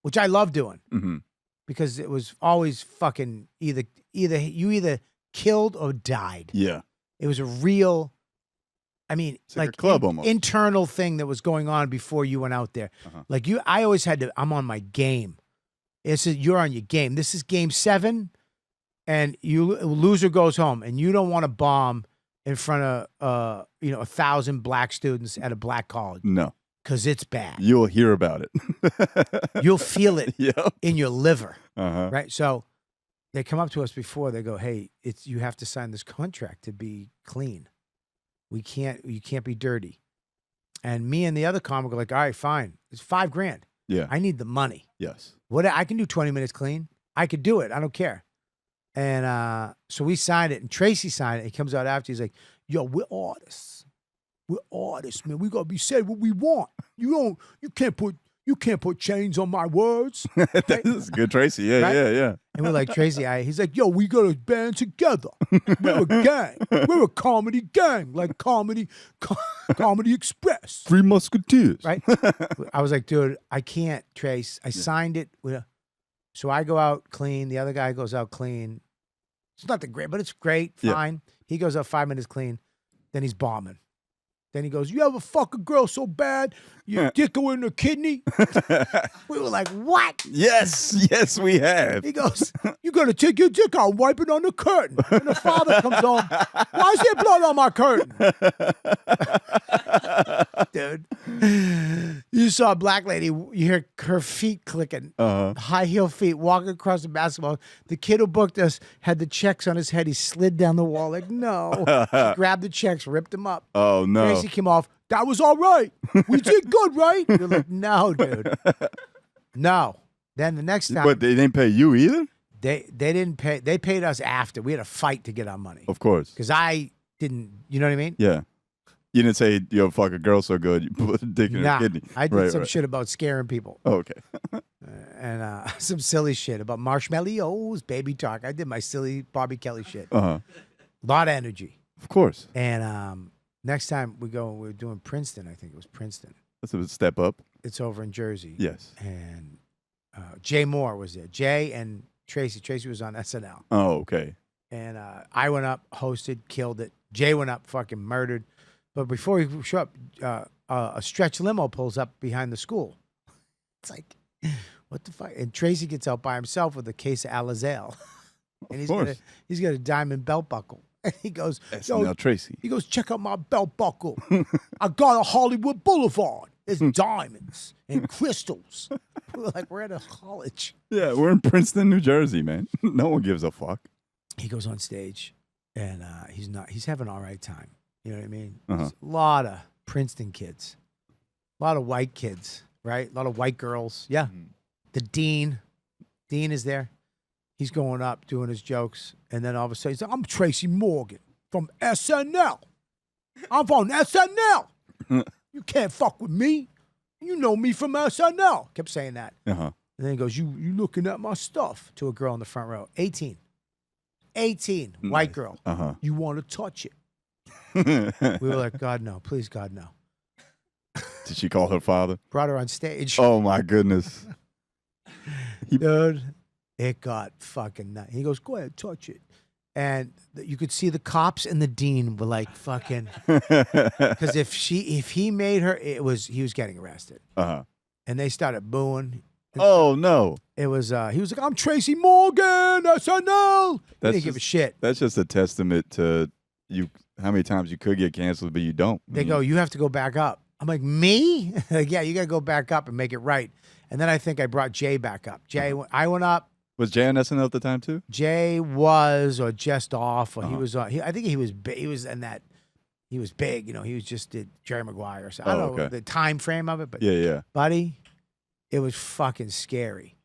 which I love doing because it was always fucking either killed or died. Yeah. It was a real, I mean, it's like a club almost. Internal thing that was going on before you went out there. Like I always had to, I'm on my game. You're on your game. This is game 7 and loser goes home and you don't want to bomb in front of 1,000 black students at a black college. No. Because it's bad. You'll hear about it. You'll feel it in your liver. Right? So they come up to us before, they go, hey, you have to sign this contract to be clean. You can't be dirty. And me and the other comic are like, all right, fine. It's $5,000. Yeah. I need the money. Yes. I can do 20 minutes clean. I could do it. I don't care. And so we signed it, and Tracy signed it. He comes out after. He's like, yo, we're artists. We're artists, man. We gotta be said what we want. You can't put chains on my words. Right? That's good, Tracy. Yeah, Right? yeah. And we're like, Tracy, he's like, yo, we got a band together. We're a gang. We're a comedy gang, like Comedy Express. Three Musketeers. Right? I was like, dude, I can't, Trace. I signed it. So I go out clean. The other guy goes out clean. It's not the great, but it's great. Fine. Yeah. He goes out 5 minutes clean. Then he's bombing. Then he goes, you ever fuck a girl so bad your dick go in her kidney? We were like, what? Yes, we have. He goes, you got to take your dick out and wipe it on the curtain. And the father comes home, why is there blood on my curtain? Dude, you saw a black lady, you hear her feet clicking, high heel feet, walking across the basketball. The kid who booked us had the checks on his head. He slid down the wall like, no. He grabbed the checks, ripped them up. Oh, no. Tracy came off, that was all right. We did good, right? You're like, no, dude. No. Then the next time. But they didn't pay you either? They didn't pay. They paid us after. We had a fight to get our money. Of course. Because I didn't, you know what I mean? Yeah. You didn't say, yo, fuck a girl so good, you put a dick in her kidney. I did some shit about scaring people. Oh, okay. And some silly shit about marshmallows, baby talk. I did my silly Bobby Kelly shit. A lot of energy. Of course. And next time we're doing Princeton. I think it was Princeton. That's a step up. It's over in Jersey. Yes. And Jay Moore was there. Jay and Tracy. Tracy was on SNL. Oh, okay. And I went up, hosted, killed it. Jay went up, fucking murdered. But before he showed up, a stretch limo pulls up behind the school. It's like, what the fuck? And Tracy gets out by himself with a case of Alizale. And he's got a diamond belt buckle. And he goes, SNL Tracy. He goes, check out my belt buckle. I got a Hollywood Boulevard. There's diamonds and crystals. We're like, we're at a college. Yeah, we're in Princeton, New Jersey, man. No one gives a fuck. He goes on stage, and he's having an all right time. You know what I mean? There's a lot of Princeton kids, a lot of white kids, right? A lot of white girls. Yeah. The dean is there. He's going up, doing his jokes, and then all of a sudden he's like, I'm Tracy Morgan from SNL. I'm from SNL. You can't fuck with me. You know me from SNL. Kept saying that. And then he goes, you looking at my stuff, to a girl in the front row. 18, white girl. You want to touch it. We were like, God, no. Please, God, no. Did she call her father? Brought her on stage. Oh, my goodness. Dude, it got fucking nuts. He goes, go ahead, touch it. And you could see the cops and the dean were like, fucking. Because if he made her, he was getting arrested. And they started booing. Oh, no. It was, he was like, I'm Tracy Morgan, SNL. He didn't give a shit. That's just a testament to you, how many times you could get canceled, but you don't. They go, you have to go back up. I'm like, me? Like, yeah, you got to go back up and make it right. And then I think I brought Jay back up. I went up. Was Jay on SNL at the time too? Jay was, or just off, or he was on. I think he was. He was in that. He was big. You know, he was just did Jerry Maguire. So I don't know the time frame of it, but yeah, buddy, it was fucking scary.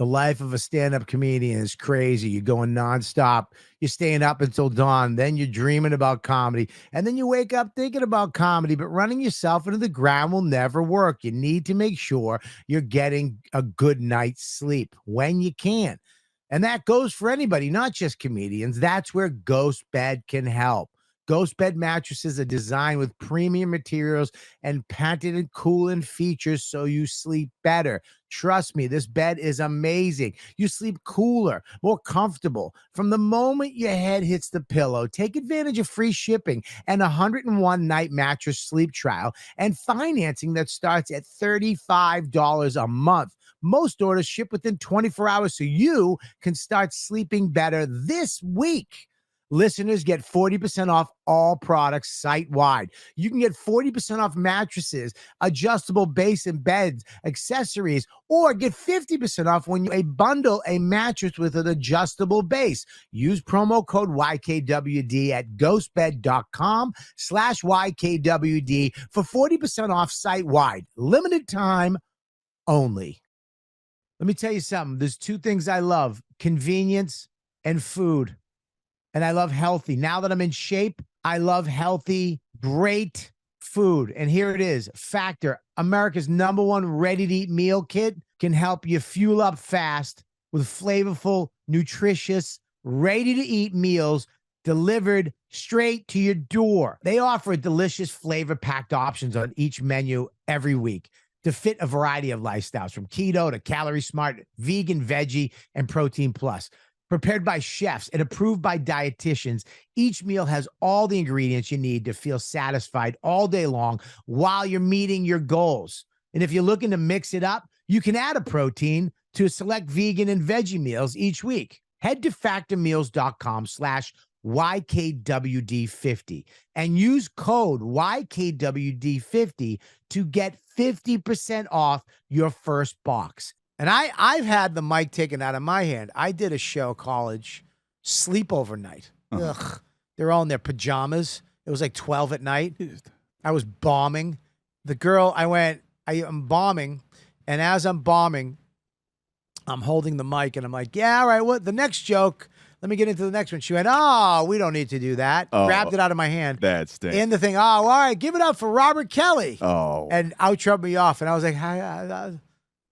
The life of a stand-up comedian is crazy. You're going nonstop. You're staying up until dawn. Then you're dreaming about comedy. And then you wake up thinking about comedy, but running yourself into the ground will never work. You need to make sure you're getting a good night's sleep when you can. And that goes for anybody, not just comedians. That's where Ghost Bed can help. Ghost Bed mattresses are designed with premium materials and patented cooling features so you sleep better. Trust me, this bed is amazing. You sleep cooler, more comfortable. From the moment your head hits the pillow, take advantage of free shipping and a 101-night mattress sleep trial and financing that starts at $35 a month. Most orders ship within 24 hours so you can start sleeping better this week. Listeners get 40% off all products site-wide. You can get 40% off mattresses, adjustable base and beds, accessories, or get 50% off when you bundle a mattress with an adjustable base. Use promo code YKWD at ghostbed.com/YKWD for 40% off site-wide. Limited time only. Let me tell you something. There's two things I love: convenience and food. And I love healthy. Now that I'm in shape, I love healthy, great food. And here it is. Factor, America's #1 ready-to-eat meal kit, can help you fuel up fast with flavorful, nutritious, ready-to-eat meals delivered straight to your door. They offer delicious flavor-packed options on each menu every week to fit a variety of lifestyles, from keto to calorie smart, vegan, veggie, and protein plus. Prepared by chefs and approved by dietitians, each meal has all the ingredients you need to feel satisfied all day long while you're meeting your goals. And if you're looking to mix it up, you can add a protein to select vegan and veggie meals each week. Head to factormeals.com/YKWD50 and use code YKWD50 to get 50% off your first box. And I've had the mic taken out of my hand. I did a show, college, sleepover night. Ugh. They're all in their pajamas. It was like 12 at night. I was bombing. The girl, I'm bombing. And as I'm bombing, I'm holding the mic and I'm like, yeah, all right, what? The next joke, let me get into the next one. She went, oh, we don't need to do that. Grabbed it out of my hand. That stinks. And the thing, oh, all right, give it up for Robert Kelly. Oh. And out-trubbed me off. And I was like,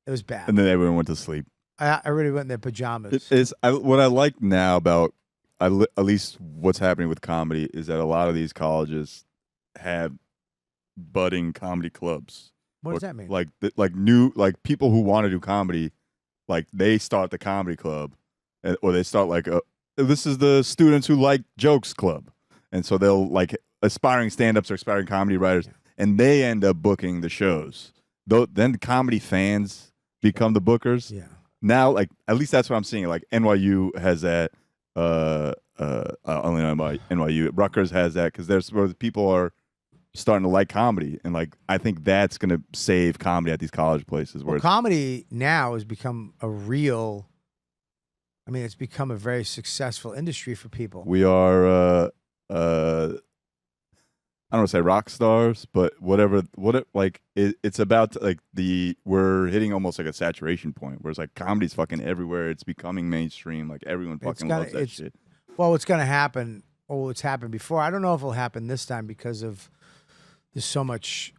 it was bad. And then everyone went to sleep. I really went in their pajamas. What I like now about at least what's happening with comedy is that a lot of these colleges have budding comedy clubs. What does that mean? Like new people who want to do comedy, like they start the comedy club, or they start this is the students who like jokes club, and so they'll like aspiring stand-ups or aspiring comedy writers, and they end up booking the shows. Then comedy fans become the bookers. Yeah. Now, like, at least that's what I'm seeing. Like, NYU has that. Only NYU. Rutgers has that because there's where people are starting to like comedy, and like I think that's gonna save comedy at these college places. Where comedy now has become it's become a very successful industry for people. we are. I don't want to say rock stars, but it's about we're hitting almost like a saturation point where it's like comedy's fucking everywhere. It's becoming mainstream. Like everyone fucking loves that shit. Well, what's going to happen, or what's happened before, I don't know if it'll happen this time because of there's so much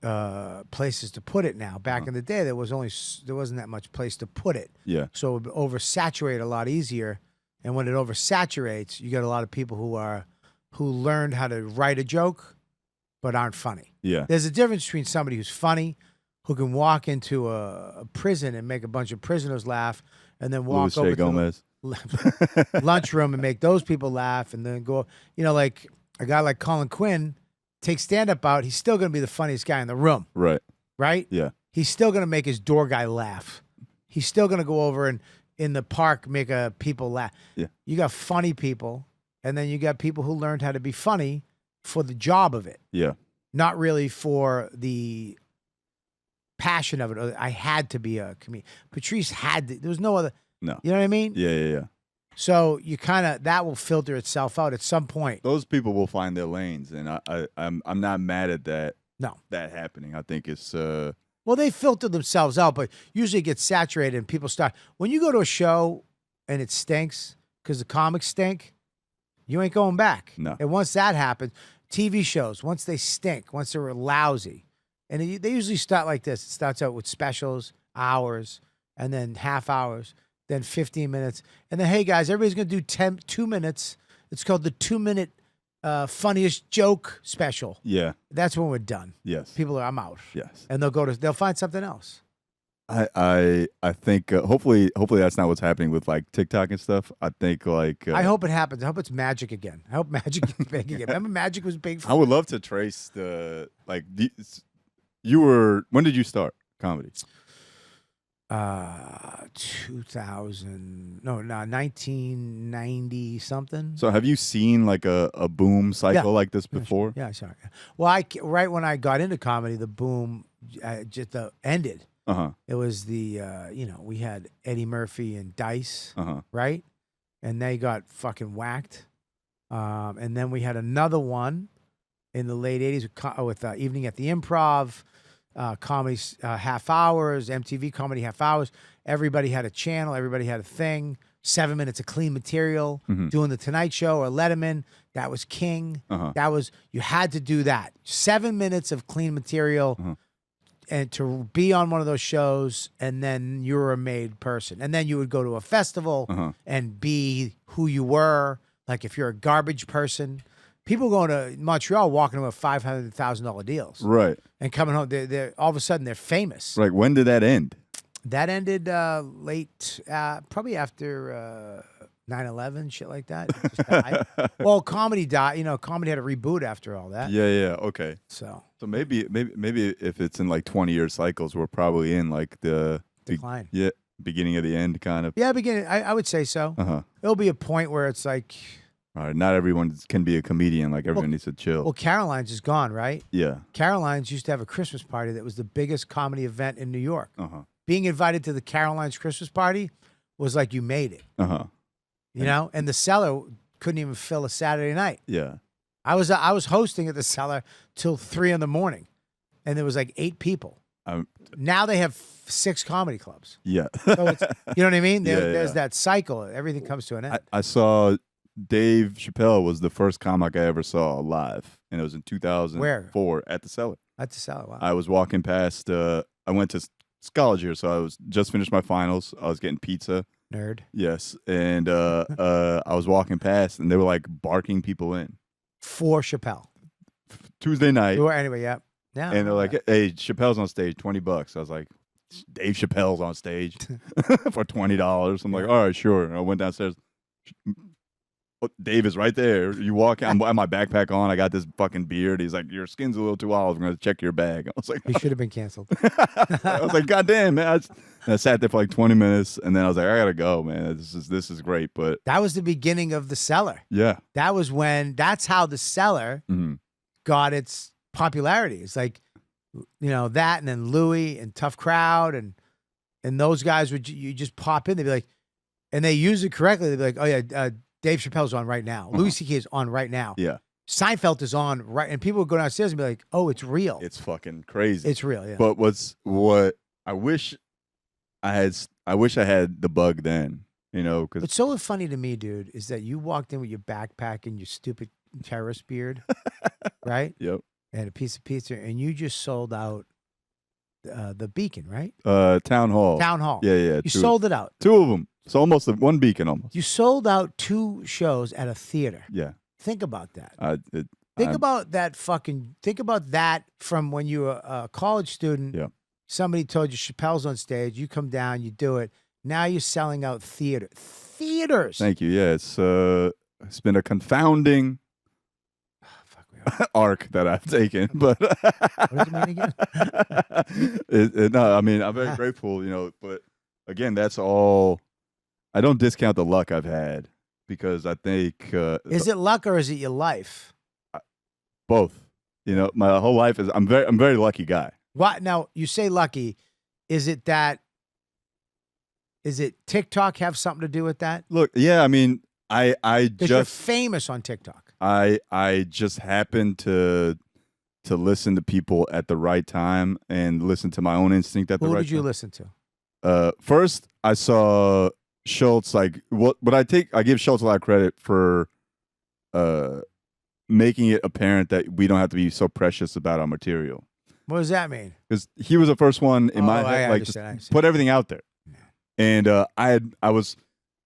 places to put it now. Back in the day, there wasn't that much place to put it. Yeah. So it would oversaturate a lot easier. And when it oversaturates, you get a lot of people who learned how to write a joke but aren't funny. Yeah. There's a difference between somebody who's funny, who can walk into a prison and make a bunch of prisoners laugh, and then walk over to the lunchroom and make those people laugh, and then go, like a guy like Colin Quinn, take stand-up out, he's still going to be the funniest guy in the room. Right. Right? Yeah. He's still going to make his door guy laugh. He's still going to go over and in the park make people laugh. Yeah. You got funny people, and then you got people who learned how to be funny for the job of it. Yeah. Not really for the passion of it. I had to be a comedian. Patrice had to. There was no other. No. You know what I mean? Yeah. So you that will filter itself out at some point. Those people will find their lanes, and I'm not mad at that. No. That happening. I think it's Well, they filter themselves out, but usually it gets saturated and people start. When you go to a show and it stinks because the comics stink, you ain't going back. No. And once that happens, TV shows, once they stink, once they're lousy, and they usually start like this. It starts out with specials, hours, and then half hours, then 15 minutes. And then, hey, guys, everybody's going to do 2 minutes. It's called the 2-minute funniest joke special. Yeah. That's when we're done. Yes. People are, I'm out. Yes. And they'll find something else. I think hopefully that's not what's happening with like TikTok and stuff. I think like I hope it happens. I hope it's magic again. I hope magic is big again. Remember magic was big I would love to trace when did you start comedy? 1990 something. So have you seen like a boom cycle like this before? Yeah, sorry. Well, right when I got into comedy, the boom just ended. Uh-huh. It was the we had Eddie Murphy and Dice, Uh-huh. right? And they got fucking whacked. And then we had another one in the late 80s with Evening at the Improv, comedy half hours, MTV comedy half hours. Everybody had a channel. Everybody had a thing. 7 minutes of clean material. Doing the Tonight Show or Letterman. That was king. That was, you had to do that. 7 minutes of clean material. And to be on one of those shows, and then you were a made person. And then you would go to a festival and be who you were. Like if you're a garbage person, people going to Montreal walking with $500,000 deals. Right. And coming home, they're all of a sudden they're famous. Like when did that end? That ended late, probably after 9/11, shit like that. It just died. Well, comedy died. Comedy had a reboot after all that. Yeah, okay. So maybe if it's in like 20-year cycles, we're probably in like the decline. Beginning of the end kind of. Yeah, beginning. I would say so. There'll be a point where it's like, all right, not everyone can be a comedian. Like everyone needs to chill. Well, Caroline's is gone, right? Yeah. Caroline's used to have a Christmas party that was the biggest comedy event in New York. Being invited to the Caroline's Christmas party was like you made it. You know, and the Cellar couldn't even fill a Saturday night. Yeah. I was hosting at the Cellar till 3 a.m, and there was like 8 people. Now they have 6 comedy clubs. Yeah. So it's, you know what I mean? There's yeah. that cycle. Everything comes to an end. I saw Dave Chappelle was the first comic I ever saw live, and it was in 2004 at the Cellar. At the Cellar. Wow. I was walking past. I went to college here, so I was just finished my finals. I was getting pizza. Nerd. Yes, and I was walking past, and they were like barking people in. For Chappelle. Tuesday night. Or anyway, yeah. Yeah. And they're like, "Hey, Chappelle's on stage, $20." I was like, "Dave Chappelle's on stage for $20." I'm like, "All right, sure." And I went downstairs. Dave is right there. You walk in, I have my backpack on. I got this fucking beard. He's like, "Your skin's a little too olive. I'm going to check your bag." I was like, He should have been canceled. I was like, "God damn, man." I sat there for like 20 minutes, and then I was like, "I got to go, man. This is great." But that was the beginning of the Cellar. Yeah. That's how the Cellar got its popularity. It's like, that, and then Louis and Tough Crowd and those guys you just pop in. They'd be like, and they use it correctly. They'd be like, "Oh yeah, Dave Chappelle's on right now. Louis C.K. is on right now. Yeah. Seinfeld is on right," and people would go downstairs and be like, "Oh, it's real. It's fucking crazy. It's real." Yeah. But what I wish I had the bug then, because What's so funny to me, dude, is that you walked in with your backpack and your stupid terrorist beard, right? Yep. And a piece of pizza, and you just sold out the Beacon, right? Town Hall. Town Hall. Yeah. You sold it out. 2 of them. So almost one Beacon almost. You sold out 2 shows at a theater. Yeah. Think about that. Think about that from when you were a college student. Yeah. Somebody told you Chappelle's on stage. You come down, you do it. Now you're selling out theaters. Thank you. Yeah, it's been a confounding arc that I've taken, but what does it mean again? No, I mean, I'm very grateful, but again, that's all. I don't discount the luck I've had because I think is it luck or is it your life? Both. My whole life is I'm very lucky guy. What now? You say lucky. Is it TikTok have something to do with that? Look, yeah, I mean, I you're famous on TikTok. I just happened to to listen to people at the right time and listen to my own instinct at the Who right did you time. listen to? First, I saw Schultz. Like, I give Schultz a lot of credit for making it apparent that we don't have to be so precious about our material. What does that mean? Because he was the first one in my I head, like, just understand. put everything out there. And I was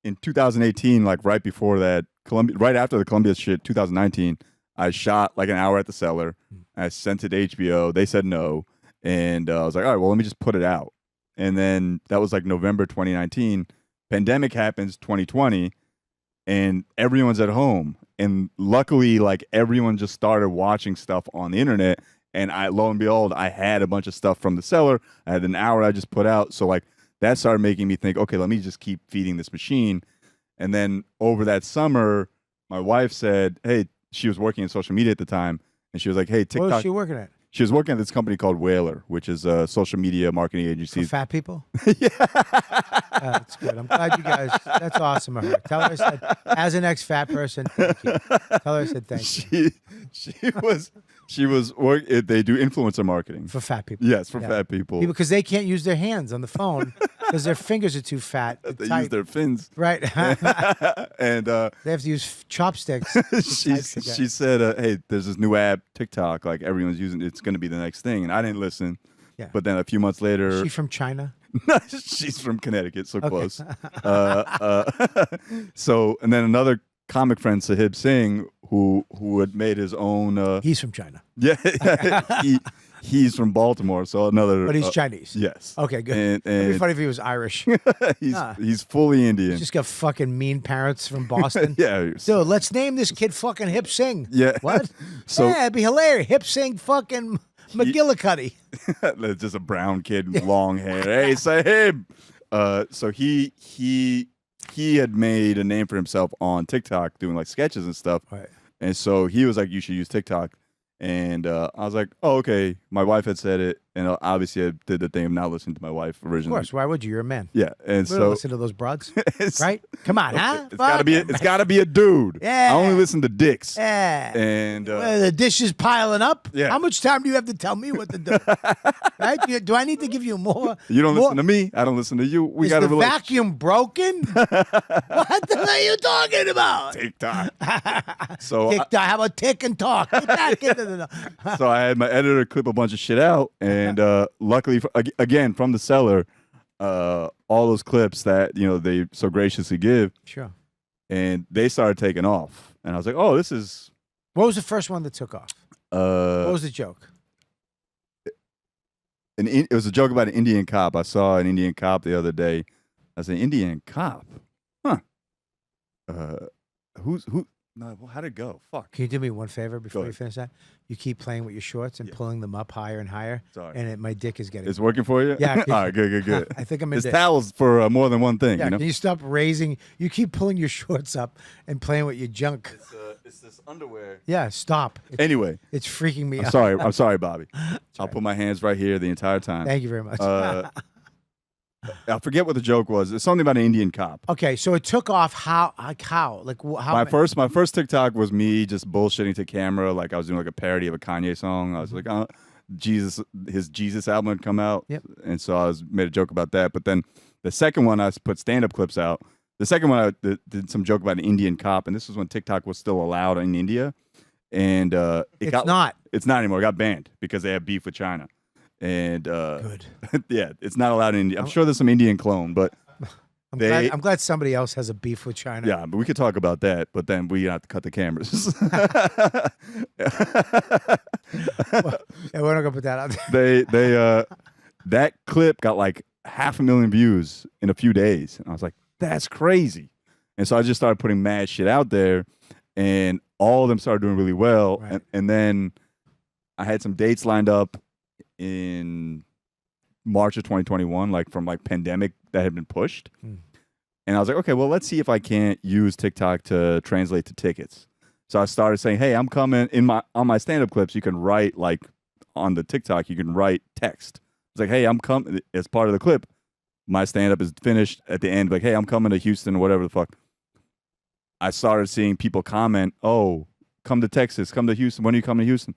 in 2018, like right before that, right after the Columbia shit, 2019. I shot like an hour at the Cellar. I sent it to HBO. They said no, and I was like, all right, well, let me just put it out. And then that was like November 2019. Pandemic happens 2020, and everyone's at home. And luckily, like everyone just started watching stuff on the internet. And lo and behold, I had a bunch of stuff from the Cellar. I had an hour I just put out. So like that started making me think, okay, let me just keep feeding this machine. And then over that summer, my wife said, hey, she was working in social media at the time. And she was like, hey, TikTok. What was she working at? She was working at this company called Whaler, which is a social media marketing agency. For fat people? Yeah. That's good. I'm glad you guys. That's awesome of her. Tell her I said, as an ex-fat person, thank you. Tell her I said thank you. She was they do influencer marketing. For fat people. Yes, for fat people. Because they can't use their hands on the phone because their fingers are too fat. They tight. use their fins. Right. And they have to use chopsticks. she said, hey, there's this new app, TikTok, like everyone's using it. It's going to be the next thing. And I didn't listen. Yeah. But then a few months later. Is she from China? She's from Connecticut, so close. So, and then another comic friend, Sahib Singh, who had made his own. He's from China. Yeah, he's from Baltimore. So another. But he's Chinese. Yes. Okay, good. And It'd be funny if he was Irish. he's fully Indian. Just got fucking mean parents from Boston. Yeah. Dude, let's name this kid fucking Hip Singh. Yeah. What? So yeah, it'd be hilarious. Hip Singh fucking McGillicuddy. It's just a brown kid, long hair. Hey, Sahib. So he had made a name for himself on TikTok doing like sketches and stuff. Right. And so he was like, you should use TikTok. And I was like, oh, okay. My wife had said it. And obviously I did the thing of not listening to my wife originally. Of course. Why would you? You're a man. Yeah. And We don't so listen to those broads. Right? Come on, huh? it's gotta be a dude. Yeah. I only listen to dicks. Yeah. And Well, the dish is piling up. Yeah. How much time do you have to tell me what to do? Right? Do I need to give you more? you don't more? listen to me. I don't listen to you. We Is got a the relationship. vacuum broken? What the hell are you talking about? TikTok. So How about tick and talk? Get back into the. So I had my editor clip a bunch of shit out, and luckily, again from the Cellar, all those clips that they so graciously give, Sure. and they started taking off, and I was like, oh, this is. What was the first one that took off? What was the joke? It was a joke about an Indian cop. I saw an Indian cop the other day. I said, Indian cop, huh? Who? No, how'd it go? Fuck. Can you do me one favor before you ahead. finish that? You keep playing with your shorts and pulling them up higher and higher. Sorry. And my dick is getting. It's working for you? Yeah. All right, good. I think I'm This into. towel's for more than one thing, Yeah. you know? Can you stop raising? You keep pulling your shorts up and playing with your junk. It's this underwear. Yeah. Stop. Anyway, It's freaking me out. I'm sorry, Bobby. I'll put my hands right here the entire time. Thank you very much. I forget what the joke was. It's something about an Indian cop. Okay, so it took off how? How? My first TikTok was me just bullshitting to camera, like I was doing like a parody of a Kanye song. I was like, his Jesus album had come out, Yep. and so I made a joke about that. But then the second one, I put stand-up clips out. The second one, I did some joke about an Indian cop, and this was when TikTok was still allowed in India, and It's not. It's not anymore. It got banned because they have beef with China. And Good. yeah, it's not allowed in India. I'm sure there's some Indian clone, but I'm glad somebody else has a beef with China. yeah, but we could talk about that. But then we have to cut the cameras. Yeah, we're not gonna put that out there. they that clip got like 500,000 views in a few days, and I was like, that's crazy. And so I just started putting mad shit out there, and all of them started doing really well. Right. And then I had some dates lined up in March of 2021, like from like pandemic that had been pushed. And I was like, okay, well, let's see if I can't use TikTok to translate to tickets. So I started saying, hey, I'm coming on my stand-up clips. You can write like on the TikTok, you can write text. It's like, hey, I'm coming as part of the clip. My stand-up is finished at the end. Like, hey, I'm coming to Houston or whatever the fuck. I started seeing people comment, oh, come to Texas, come to Houston. When are you coming to Houston?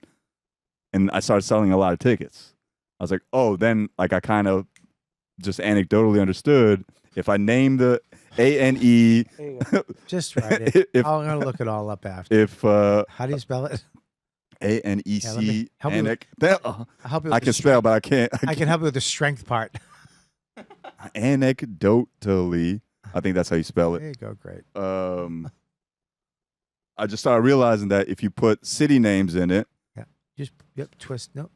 and I started selling a lot of tickets. I was like, oh, then like I kind of just anecdotally understood if I name the ANE. Just write it. If, I'm gonna look it all up after. if How do you spell it? ANEC, help me with- I'll help you with I the can spell, but I can't. I can help you with the strength part. Anecdotally, I think that's how you spell There it. you go. Great. I just started realizing that if you put city names in it, Just twist. No,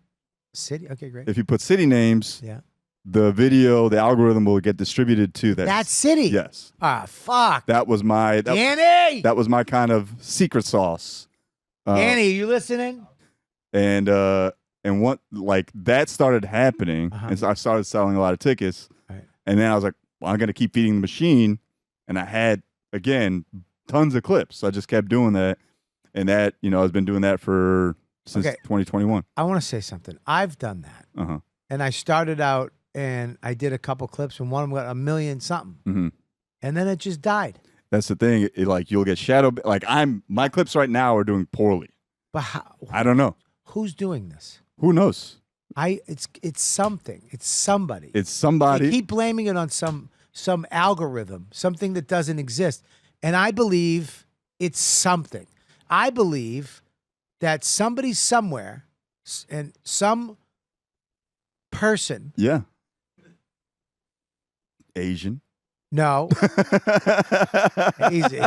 city. Okay, great. if you put city names, Yeah. the algorithm will get distributed to That city. Yes, Ah, fuck. that was my Annie. that was my kind of secret sauce. Annie, you listening? And what like that started happening, Uh-huh. and so I started selling a lot of tickets. Right. And then I was like, well, I'm gonna keep feeding the machine, and I had again tons of clips. So I just kept doing that, and that I've been doing that since 2021. I want to say something. I've done that, Uh-huh. and I started out and I did a couple clips, and one of them got 1 million something, Mm-hmm. and then it just died. That's the thing. Like you'll get shadow. Like my clips right now are doing poorly. But how, I don't know. who's doing this? Who knows? It's something. It's somebody. It's somebody. They keep blaming it on some algorithm, something that doesn't exist. And I believe it's something. I believe that somebody somewhere and some person, Yeah. Asian. no, easy.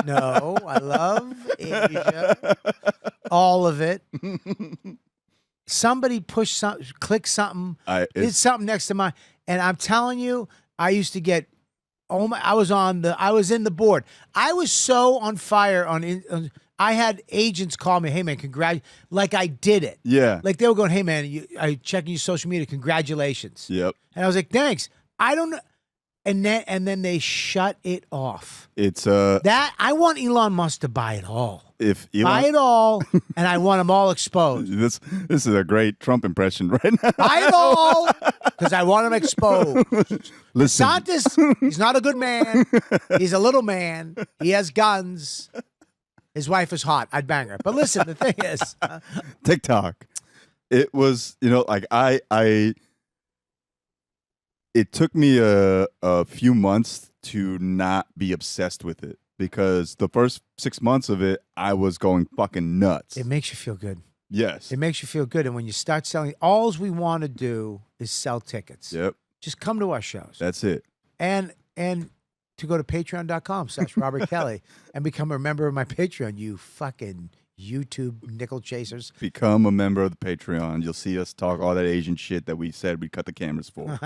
No, I love Asia. All of it. Somebody pushed something, clicked something, did something next to mine. And I'm telling you, I used to get, I was in the board. I was so on fire I had agents call me, hey man, like I did it. Yeah. Like they were going, hey man, I checking your social media, congratulations. Yep. And I was like, thanks. I don't know. And then they shut it off. It's That I want Elon Musk to buy it all. if Buy it all, and I want them all exposed. this is a great Trump impression right now. Buy it all, because I want them exposed. Listen, DeSantis, he's not a good man. He's a little man. He has guns. His wife is hot. I'd bang her. But listen, the thing is, TikTok. It was, like it took me a few months to not be obsessed with it because the first 6 months of it, I was going fucking nuts. it makes you feel good. Yes. It makes you feel good. And when you start selling, all we want to do is sell tickets. Yep. Just come to our shows. That's it. And to go to patreon.com/Robert Kelly and become a member of my Patreon, you fucking YouTube nickel chasers. Become a member of the Patreon. You'll see us talk all that Asian shit that we said we'd cut the cameras for.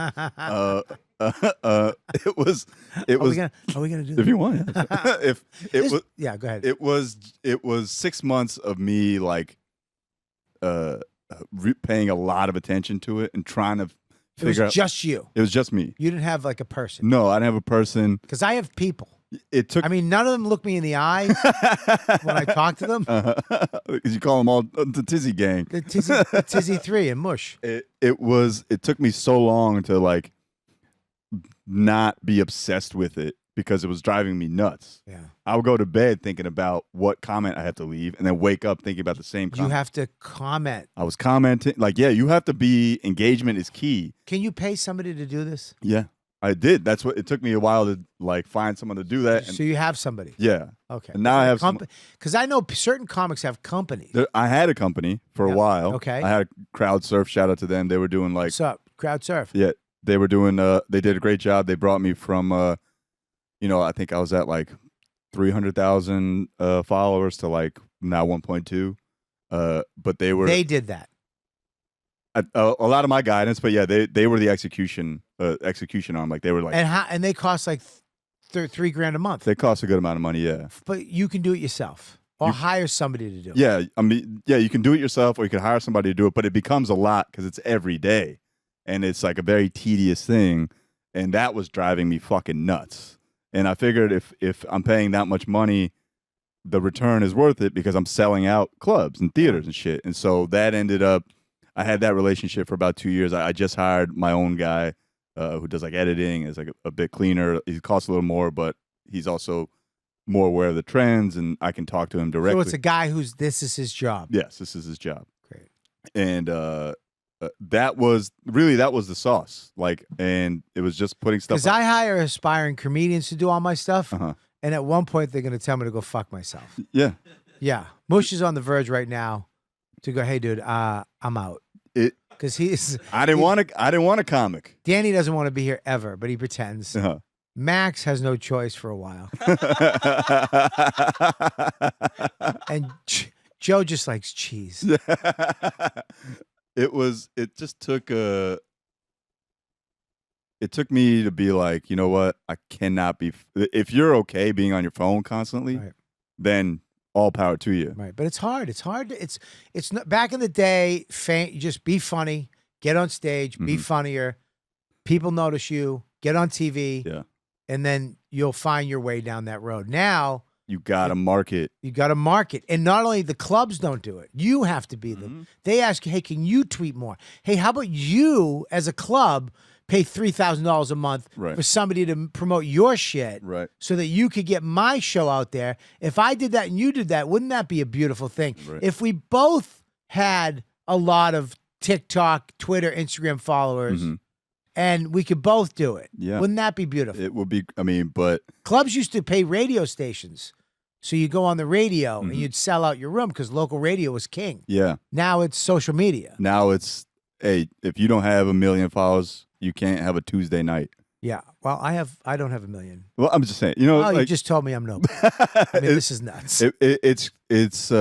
It was. Are we gonna do that? If you want, yeah. If it was, Yeah, go ahead. it was 6 months of me like paying a lot of attention to it and trying to It was figure out. just you. It was just me. You didn't have like a person. No, I didn't have a person. Because I have people. It took. I mean, none of them look me in the eye when I talk to them. Because you call them all the Tizzy Gang. The Tizzy 3 and Mush. It took me so long to like not be obsessed with it because it was driving me nuts. Yeah. I would go to bed thinking about what comment I had to leave and then wake up thinking about the same comment. You have to comment. I was commenting you have to be, engagement is key. Can you pay somebody to do this? Yeah, I did. That's what it took me a while to like find someone to do that. So you have somebody. Yeah. Okay. And now I have because I know certain comics have companies. I had a company for a while. Okay. I had a Crowd Surf. Shout out to them. They were doing like, What's up? Crowd surf. yeah, they were doing, they did a great job. They brought me from, I think I was at like 300,000 followers to like now 1.2. But They did that. a lot of my guidance, but yeah, they were the execution arm. Like they were like, And they cost like $3,000 a month. they cost a good amount of money. Yeah. But you can do it yourself or hire somebody to do it. Yeah. I mean, yeah, you can do it yourself or you can hire somebody to do it, but it becomes a lot because it's every day and it's like a very tedious thing. And that was driving me fucking nuts. And I figured if I'm paying that much money, the return is worth it because I'm selling out clubs and theaters and shit. And so that ended up, I had that relationship for about 2 years. I just hired my own guy who does like editing, is like a bit cleaner. He costs a little more, but he's also more aware of the trends and I can talk to him directly. So it's a guy this is his job. Yes, this is his job. Great. and that was the sauce. Like, and it was just putting stuff. Because I hire aspiring comedians to do all my stuff, Uh-huh. and at one point they're going to tell me to go fuck myself. Yeah. Yeah, Mush is on the verge right now to go. Hey, dude, I'm out. Because I didn't want a comic. Danny doesn't want to be here ever, but he pretends. Uh-huh. Max has no choice for a while, and Joe just likes cheese. It took me to be like, you know what? I cannot be. If you're okay being on your phone constantly, Right. then all power to you. Right, but it's hard. It's hard. It's not, back in the day. You just be funny, get on stage, be funnier. People notice you. Get on TV. Yeah. And then you'll find your way down that road. Now You gotta market. you got to market, and not only the clubs don't do it. You have to be them. They ask you, hey, can you tweet more? Hey, how about you as a club pay $3,000 a month Right. for somebody to promote your shit, Right. so that you could get my show out there? If I did that and you did that, wouldn't that be a beautiful thing? Right. If we both had a lot of TikTok, Twitter, Instagram followers, and we could both do it, Yeah. wouldn't that be beautiful? It would be. I mean, but Clubs used to pay radio stations. So you go on the radio and you'd sell out your room because local radio was king. yeah. Now it's social media. Now it's, hey, if you don't have 1 million followers, you can't have a Tuesday night. Yeah. Well, I don't have 1 million. Well, I'm just saying, you know, Oh, you like, just told me I'm nobody. I mean, this is nuts. it's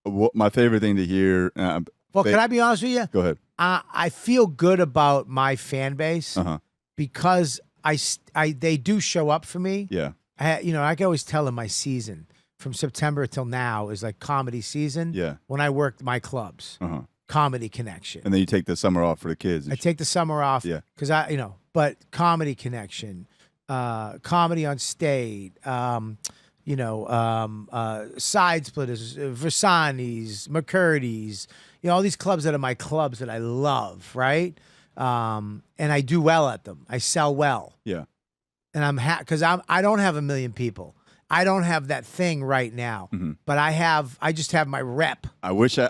what my favorite thing to hear. Well, can I be honest with you? Go ahead. I feel good about my fan base Uh-huh. because they do show up for me. Yeah. I can always tell in my season from September till now is like comedy season. Yeah. When I worked my clubs, Uh-huh. Comedy Connection. And then you take the summer off for the kids. I take the summer off. Yeah. Because but Comedy Connection, Comedy on State, Side Splitters, Versani's, McCurdy's, all these clubs that are my clubs that I love, right? And I do well at them. I sell well. Yeah. And I'm because I don't have 1 million people. I don't have that thing right now, but I just have my rep. I wish I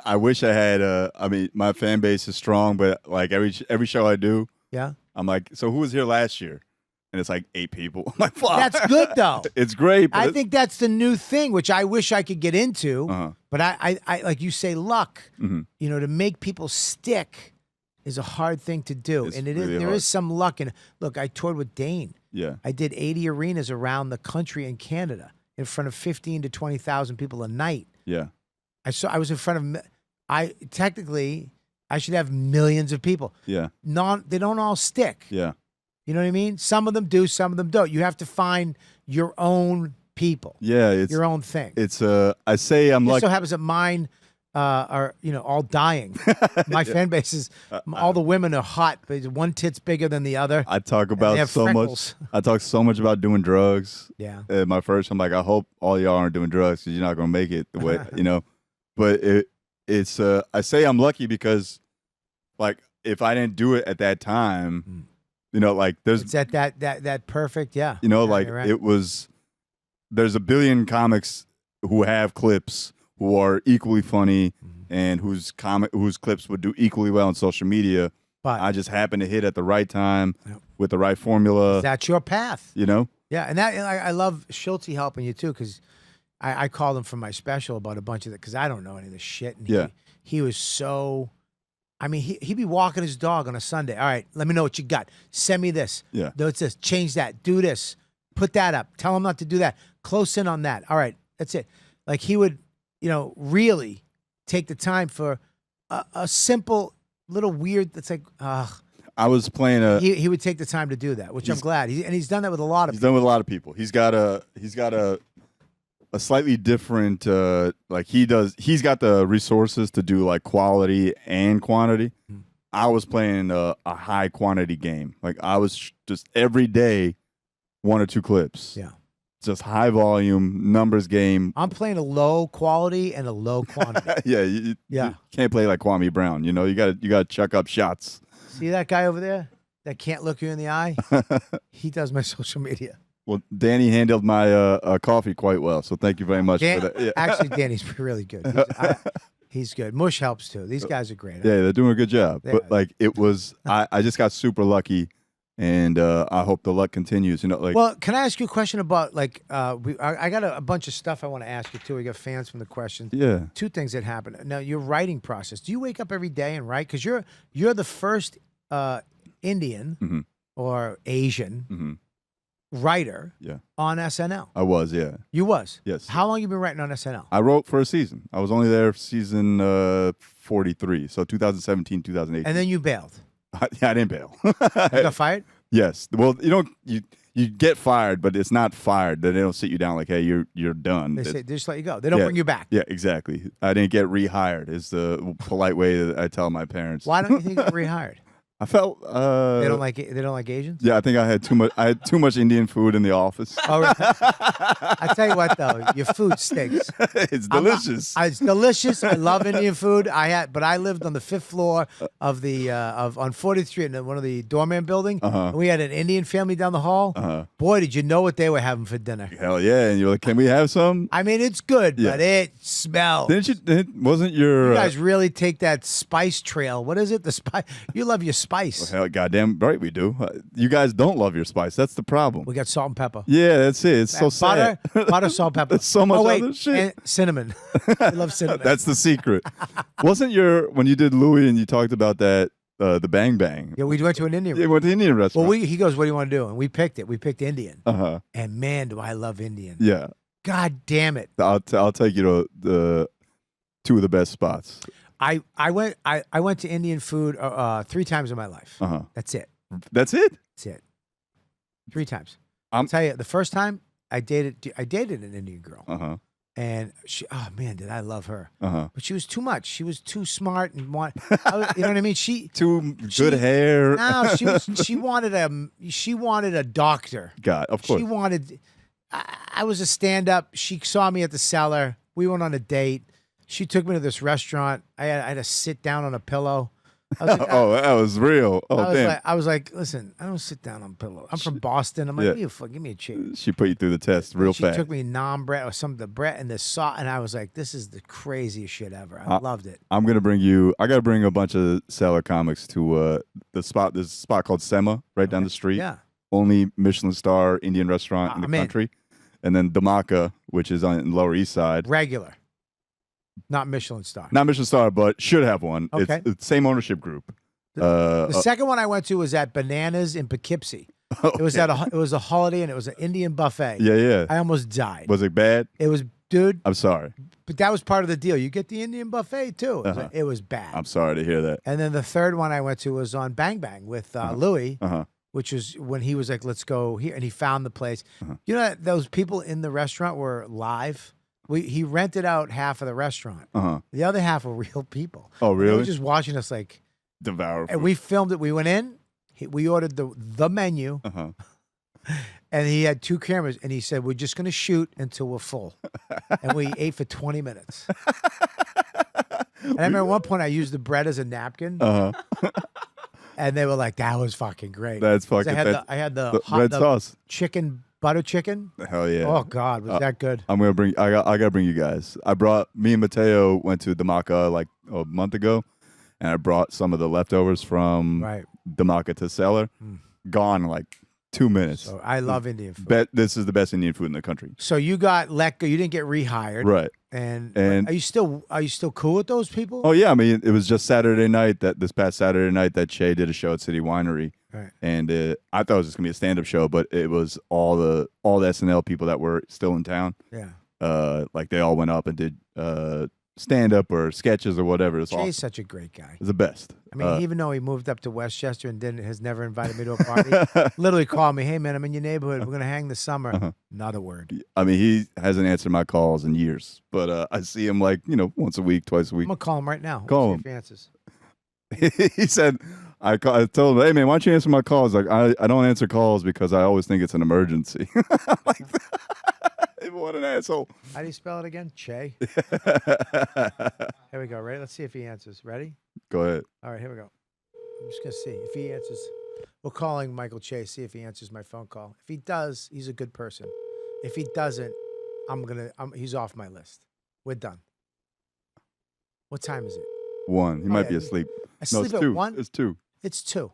had. I mean, my fan base is strong, but like every show I do, Yeah. I'm like, so who was here last year? And it's like 8 people. I'm like, fuck. That's good though. It's great. But I think that's the new thing, which I wish I could get into. Uh-huh. But I like you say, luck. Mhm. To make people stick is a hard thing to do, It's and really there hard. is some luck in. Look, I toured with Dane. Yeah. I did 80 arenas around the country in Canada in front of 15 to 20,000 people a night. Yeah. I was in front of. Technically I should have millions of people. Yeah. They don't all stick. Yeah. You know what I mean? Some of them do, some of them don't. You have to find your own people. Yeah. It's Your own thing. It's I say I'm Just like so happens that mine are all dying. My fan base is all the women are hot, but one tit's bigger than the other. I talk they about have so freckles. much. I talk so much about doing drugs. Yeah. My first, I'm like, I hope all y'all aren't doing drugs because you're not gonna make it the way But it's I say I'm lucky because, like, if I didn't do it at that time, like there's It's at that perfect, yeah. like you're right. it was. There's a billion comics who have clips who are equally funny and whose clips would do equally well on social media. But I just happened to hit at the right time with the right formula. that's your path. Yeah, and I love Schulte helping you too, because I called him for my special about a bunch of it because I don't know any of this shit. And he was so. I mean, he'd be walking his dog on a Sunday. All right, let me know what you got. Send me this. Yeah. No, it's this. Change that. Do this. Put that up. Tell him not to do that. Close in on that. All right, that's it. Like he would, really take the time for a simple little weird. That's like, I was playing he would take the time to do that, which I'm glad. He's done that with a lot of He's people. done with a lot of people. He's got a slightly different he's got the resources to do like quality and quantity. I was playing a high quantity game. Like I was just every day 1 or 2 clips. Yeah. Just high volume numbers game. I'm playing a low quality and a low quantity. Yeah, you Yeah. can't play like Kwame Brown. You got to chuck up shots. See that guy over there that can't look you in the eye? He does my social media. Well, Danny handled my coffee quite well, so thank you very much for that. Yeah. Actually, Danny's really good. He's good. Mush helps too. These guys are great. Yeah, they're doing a good job. Yeah. But like it was, I just got super lucky, and I hope the luck continues. You know, like Well, can I ask you a question about like I got a bunch of stuff I want to ask you too. We got fans from the questions. yeah. Two things that happen. Now, your writing process. Do you wake up every day and write? Because you're the first Indian Mhm. or Asian hmm writer Yeah. on SNL. I was, yeah. You was. Yes. How long you been writing on SNL? I wrote for a season. I was only there for season 43, so 2017, 2018. And then you bailed. Yeah, I didn't bail. You got fired. Yes. Well, you get fired, but it's not fired. They don't sit you down like, hey, you're done. They say they just let you go. They don't Yeah. bring you back. Yeah, exactly. I didn't get rehired. Is the polite way that I tell my parents. Why don't you think you got rehired? I felt They don't like Asians. Yeah, I think I had too much. I had too much Indian food in the office. Oh, right. I tell you what though, your food stinks. It's delicious. It's delicious. I love Indian food. But I lived on the 5th floor of the on 40th Street in one of the doorman building. And we had an Indian family down the hall. Boy, did you know what they were having for dinner? Hell yeah! And you're like, can we have some? I mean, it's good, Yeah. but it smells. Didn't you? Wasn't your? You guys really take that spice trail. What is it? The spice. You love your spice. hell, goddamn right we do. You guys don't love your spice. That's the problem. We got salt and pepper. Yeah, that's it. It's so sad. Butter, salt, pepper. There's so much oh, wait, other shit. and cinnamon. I love cinnamon. That's the secret. Wasn't your when you did Louis and you talked about that the Bang Bang? Yeah, we went to an Indian. Yeah, went to Indian restaurant. Well, he goes, "What do you want to do?" And we picked it. We picked Indian. And man, do I love Indian. Yeah. God damn it. I'll take you to the two of the best spots. I went to Indian food 3 times in my life. That's it. That's it. That's it. 3 times. I'll tell you, the first time I dated an Indian girl. And she, oh man, did I love her? But she was too much. She was too smart and you know what I mean? Too good hair. No, she wanted a doctor. God, of course. She wanted. I was a stand-up. She saw me at the cellar. We went on a date. She took me to this restaurant. I had to sit down on a pillow. I was like, oh, that was real. Oh, damn. I was like, listen, I don't sit down on pillow. I'm from Boston. I'm like, give me a chair. She put you through the test real fast. She took me naan bread or some of the bread and the sauce, and I was like, this is the craziest shit ever. I loved it. I'm gonna bring you. I gotta bring a bunch of cellar comics to the spot. There's a spot called Sema right down the street. Yeah. Only Michelin star Indian restaurant in the country. And then Dhamaka, which is on the Lower East Side. Regular. Not Michelin star. Not Michelin star, but should have one. Okay. It's the same ownership group. The second one I went to was at Bananas in Poughkeepsie. It was it was a holiday and it was an Indian buffet. Yeah. I almost died. Was it bad? It was, dude. I'm sorry. But that was part of the deal. You get the Indian buffet too. It was bad. I'm sorry to hear that. And then the third one I went to was on Bang Bang with Louis, which was when he was like, let's go here. And he found the place. You know, those people in the restaurant were live. He rented out half of the restaurant. The other half were real people. Oh, really? They were just watching us like devour. And we filmed it. We went in. We ordered the menu. And he had 2 cameras. And he said, we're just going to shoot until we're full. And we ate for 20 minutes. And I remember at one point I used the bread as a napkin. And they were like, that was fucking great. That's fucking. I had the hot red sauce. Butter chicken. Hell yeah! Oh God, was that good? I'm gonna bring. I gotta bring you guys. Me and Mateo went to Dhamaka like a month ago, and I brought some of the leftovers from Dhamaka to cellar. Gone in like 2 minutes. So I love Indian food. This is the best Indian food in the country. So you got let go. You didn't get rehired, right? And are you still cool with those people? Oh yeah, I mean it was just Saturday night this past Saturday night that Che did a show at City Winery. Right. And I thought it was just gonna be a stand-up show, but it was all the SNL people that were still in town. Yeah. Like they all went up and did stand-up or sketches or whatever. It's Che's awesome. such a great guy. It's the best. I mean, even though he moved up to Westchester and has never invited me to a party, literally called me, hey man, I'm in your neighborhood. We're gonna hang this summer. Not a word. I mean, he hasn't answered my calls in years, but I see him like once a week, twice a week. I'm gonna call him right now. Call him. See if he answers. He said, I told him, hey man, why don't you answer my calls? Like I don't answer calls because I always think it's an emergency. I'm like, what an asshole. How do you spell it again? Che. Here we go. Ready? Let's see if he answers. Ready? Go ahead. All right, here we go. I'm just gonna see if he answers. We're calling Michael Che. See if he answers my phone call. If he does, he's a good person. If he doesn't, he's off my list. We're done. What time is it? 1. He might be yeah. asleep. Asleep it's at 2. 1? It's 2. It's 2.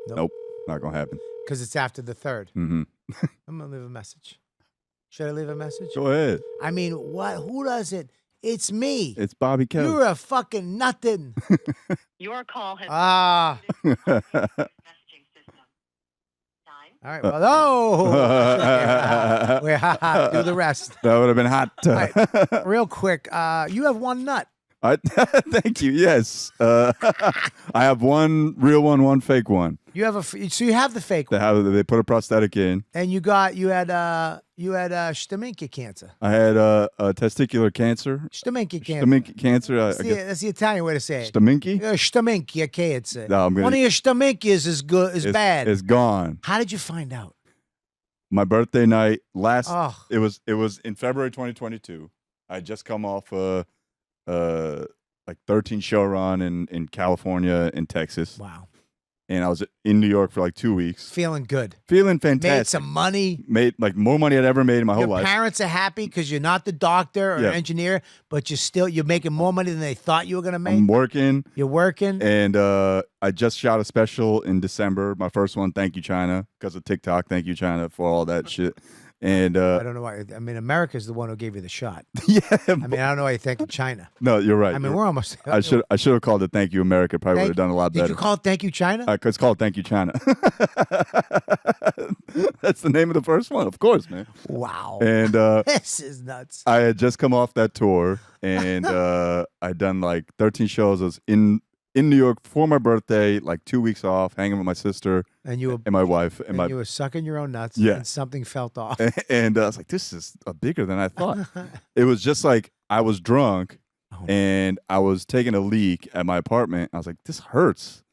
Nope. Not gonna happen. Because it's after the 3rd. Mm-hmm. I'm going to leave a message. Should I leave a message? Go ahead. I mean, what? Who does it? It's me. It's Bobby Kelly. You're a fucking nothing. Your call has Ah. been forwarded to the messaging system. 9. All right. Well, oh. Do the rest. That would have been hot. Right. Real quick. You have one nut. Thank you. Yes. I have one real one fake one. You have so you have the fake one, They put a prosthetic in. and you had Staminka cancer. I had a testicular cancer. Staminka cancer. Staminki cancer. That's the Italian way to say it. Staminki? Staminka cancer. No, I'm gonna- One of your staminkas is bad. It's gone. How did you find out? My birthday night Oh. It was in February 2022. I had just come off like 13 show run in California and Texas. Wow. And I was in New York for like 2 weeks. Feeling good. Feeling fantastic. Made some money. Made like more money I'd ever made in my whole Your life. parents are happy because you're not the doctor or Yeah. engineer, but you're making more money than they thought you were gonna make. I'm working. You're working. And I just shot a special in December. My first one, Thank You China, because of TikTok. Thank you China for all that shit. And I don't know why. I mean, America's the one who gave you the shot. yeah, I mean, I don't know why you're thanking China. no, you're right. I mean, we're almost. I should have called it Thank You America. Probably would have done a lot Did better. you call it Thank You China? It's called Thank You China. That's the name of the first one, of course, man. Wow. And This is nuts. I had just come off that tour, and I'd done like 13 shows. I was in New York for my birthday, like 2 weeks off, hanging with my sister And you were and my wife and my you were sucking your own nuts. Yeah. And something felt off. and I was like, this is bigger than I thought. It was just like I was drunk Oh. and I was taking a leak at my apartment. I was like, this hurts.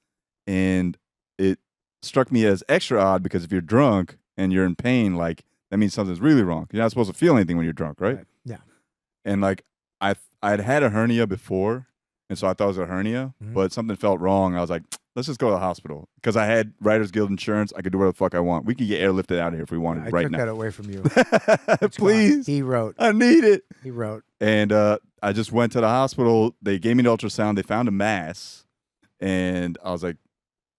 And it struck me as extra odd because if you're drunk and you're in pain, like that means something's really wrong. You're not supposed to feel anything when you're drunk, right? Yeah. And like I'd had a hernia before, and so I thought it was a hernia, Mhm. but something felt wrong. I was like, let's just go to the hospital because I had Writers Guild insurance. I could do whatever the fuck I want. We could get airlifted out of here if we wanted I right took now. that away from you. It's gone. Please, He wrote. I need it. He wrote. And I just went to the hospital. They gave me the ultrasound. They found a mass, and I was like,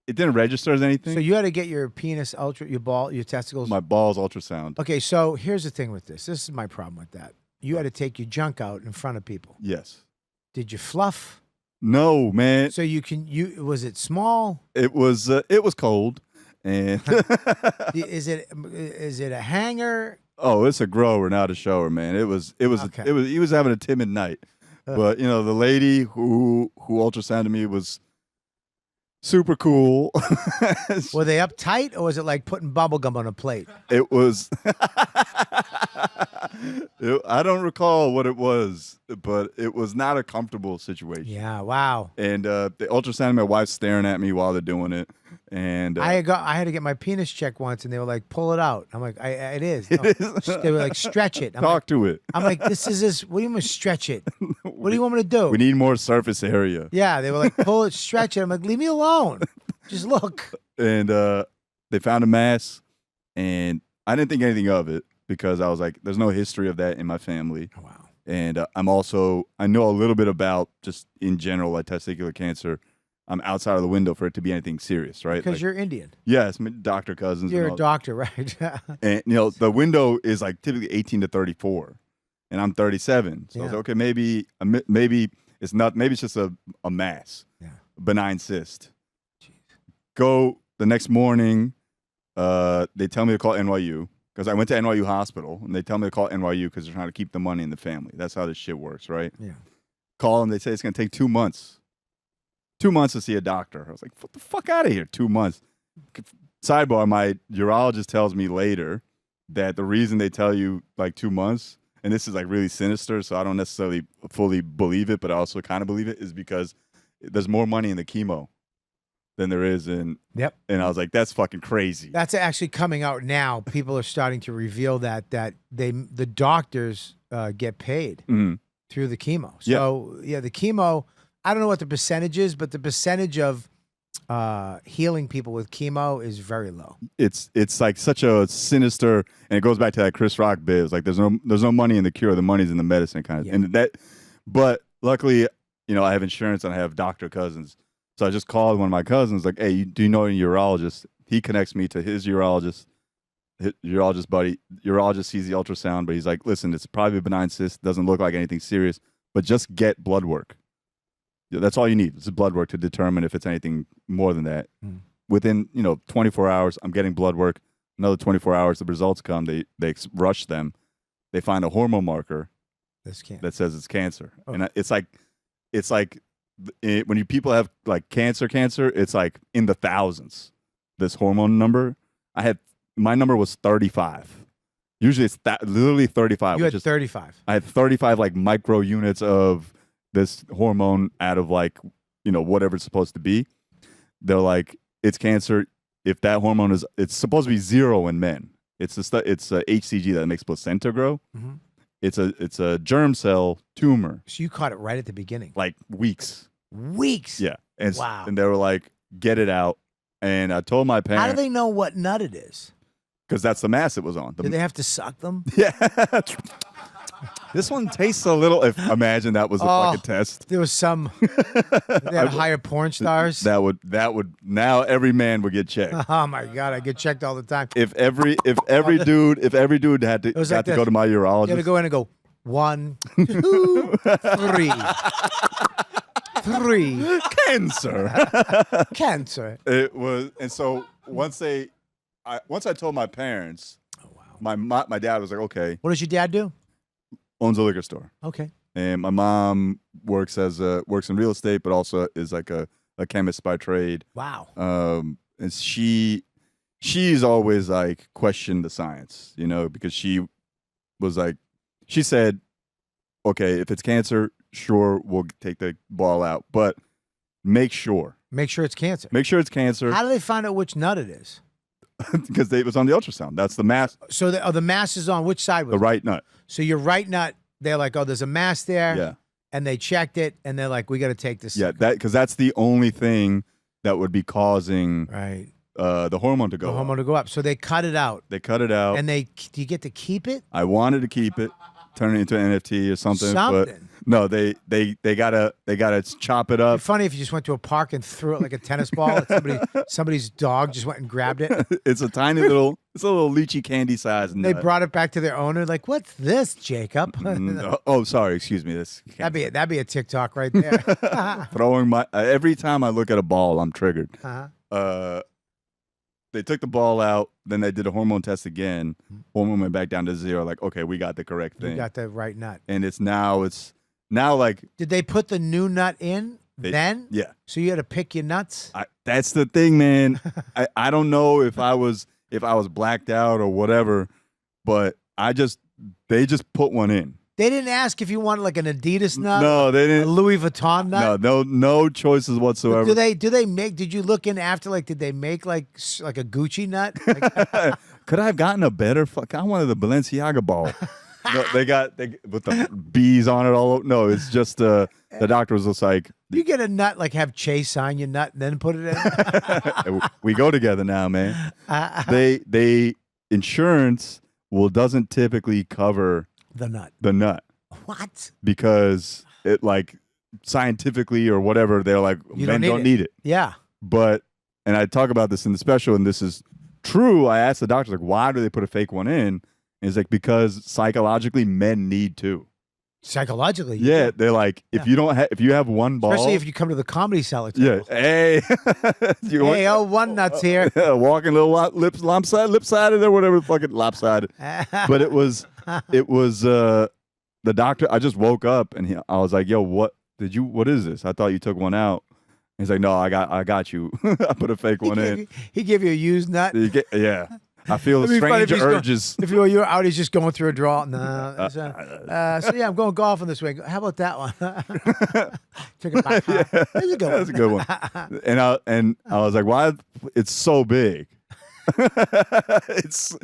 it didn't register as anything. So you had to get your penis your testicles. My balls ultrasound. Okay, so here's the thing with this. This is my problem with that. You had to take your junk out in front of people. Yes. Did you fluff? No, man. So was it small? It was cold, and Is it a hanger? oh, it's a grower, not a shower, man. It was Okay. he was having a timid night, but you know the lady who ultrasounded me was super cool. Were they uptight, or was it like putting bubble gum on a plate? It was. I don't recall what it was, but it was not a comfortable situation. Yeah, wow. And they ultrasounded my wife staring at me while they're doing it. And I had to get my penis checked once, and they were like, "Pull it out." I'm like, "It is." No. it is. They were like, "Stretch it." Talk to it. I'm like, "This is this. What do you mean stretch it? What do you want me to do?" We need more surface area. Yeah, they were like, "Pull it, stretch it." I'm like, "Leave me alone. Just look." And they found a mass, and I didn't think anything of it because I was like, there's no history of that in my family. Oh, wow. And I know a little bit about just in general, like testicular cancer. I'm outside of the window for it to be anything serious, right? Because Like, you're Indian. yes, my doctor cousins. You're and a all- doctor, right? And you know, the window is like typically 18 to 34, and I'm 37. So I was Yeah. like, okay, maybe it's not. Maybe it's just a mass, Yeah. benign cyst. Go the next morning. They tell me to call NYU because I went to NYU hospital, and they tell me to call NYU because they're trying to keep the money in the family. That's how this shit works, right? Yeah. Call them. They say it's gonna take 2 months. 2 months to see a doctor. I was like, "What the fuck out of here? 2 months." Sidebar: my urologist tells me later that the reason they tell you like 2 months, and this is like really sinister, so I don't necessarily fully believe it, but I also kind of believe it, is because there's more money in the chemo than there is in. Yep. And I was like, that's fucking crazy. That's actually coming out now. People are starting to reveal that the doctors get paid Mhm. through the chemo. Yeah. So yeah, the chemo. I don't know what the percentage is, but the percentage of healing people with chemo is very low. It's like such a sinister, and it goes back to that Chris Rock bit. It's like there's no money in the cure, the money's in the medicine kind of. Yeah. And that But luckily, I have insurance and I have doctor cousins. So I just called one of my cousins, like, hey, do you know a urologist? He connects me to his urologist buddy. Urologist sees the ultrasound, but he's like, listen, it's probably a benign cyst. Doesn't look like anything serious, but just get blood work. That's all you need. It's blood work to determine if it's anything more than that. Within, 24 hours, I'm getting blood work. Another 24 hours, the results come. They rush them. They find a hormone marker that says it's cancer. Oh. And it's like when people have like cancer, it's like in the thousands. This hormone number, my number was 35. Usually it's literally 35. You had 35. I had 35 like micro units of this hormone out of like, whatever it's supposed to be. They're like, it's cancer. If that hormone it's supposed to be 0 in men. It's a HCG that makes placenta grow. Mm-hmm. It's a germ cell tumor. So you caught it right at the beginning. Like weeks. Weeks. Yeah. And, wow. And they were like, get it out. And I told my parents. How do they know what nut it is? Because that's the mass it was on. Do they have to suck them? Yeah. This one tastes a little. Imagine that was a fucking test. There was some. They had higher porn stars. That would. Now every man would get checked. Oh my god, I get checked all the time. If every dude had to go to my urologist. You had to go in and go 1, 2, 3. 3 cancer. It was, and so once I told my parents, oh wow, my dad was like, okay. What does your dad do? Owns a liquor store. Okay. And my mom works in real estate, but also is like a chemist by trade. Wow. And she's always like questioned the science, because she was like, she said, okay, if it's cancer, sure, we'll take the ball out, but make sure it's cancer. Make sure it's cancer. How do they find out which nut it is? Because it was on the ultrasound. That's the mass. So the mass is on which side? The right nut. So your right nut, they're like, oh, there's a mass there. Yeah. And they checked it, and they're like, we got to take this. Yeah, because that's the only thing that would be causing the hormone to go up. The hormone to go up. So they cut it out. And do you get to keep it? I wanted to keep it, turn it into an NFT or something. But no, they gotta chop it up. It'd be funny if you just went to a park and threw it like a tennis ball. Somebody's dog just went and grabbed it. It's a little lychee candy size. They brought it back to their owner. Like, what's this, Jacob? Oh, sorry, excuse me. That'd be a TikTok right there. Throwing my every time I look at a ball, I'm triggered. They took the ball out, then they did a hormone test again. Hormone went back down to 0. Like, okay, we got the correct thing. You got the right nut. And it's now like. Did they put the new nut in then? Yeah. So you had to pick your nuts? That's the thing, man. I don't know if I was blacked out or whatever, but they just put one in. They didn't ask if you wanted like an Adidas nut. No, they didn't. A Louis Vuitton nut. No choices whatsoever. Do they make? Did you look in after? Like, did they make like a Gucci nut? Like, could I have gotten a better? I wanted the Balenciaga ball. No, they with the bees on it all over. No, it's just the doctor was just like, you get a nut, like have Chase sign your nut and then put it in. We go together now, man. They insurance doesn't typically cover the nut. What? Because it like scientifically or whatever, they're like, men don't need it. Yeah. And I talk about this in the special, and this is true. I asked the doctor, like, why do they put a fake one in? And he's like, because psychologically men need to. Psychologically? Yeah. They're like, if you have one ball. Especially if you come to the Comedy Cellar. Yeah. Hey. One nut's here. Walking a little lip-sided or whatever, fucking lopsided. But it was the doctor. I just woke up and I was like, yo, what is this? I thought you took one out. He's like, no, I got you. I put a fake one in. He gave you a used nut? Yeah. I feel strange urges. If you're out, he's just going through a draw. No. So yeah, I'm going golfing this week. How about that one? Took it back. Yeah. That's a good one. That's a good one. And I was like, why? It's so big. it's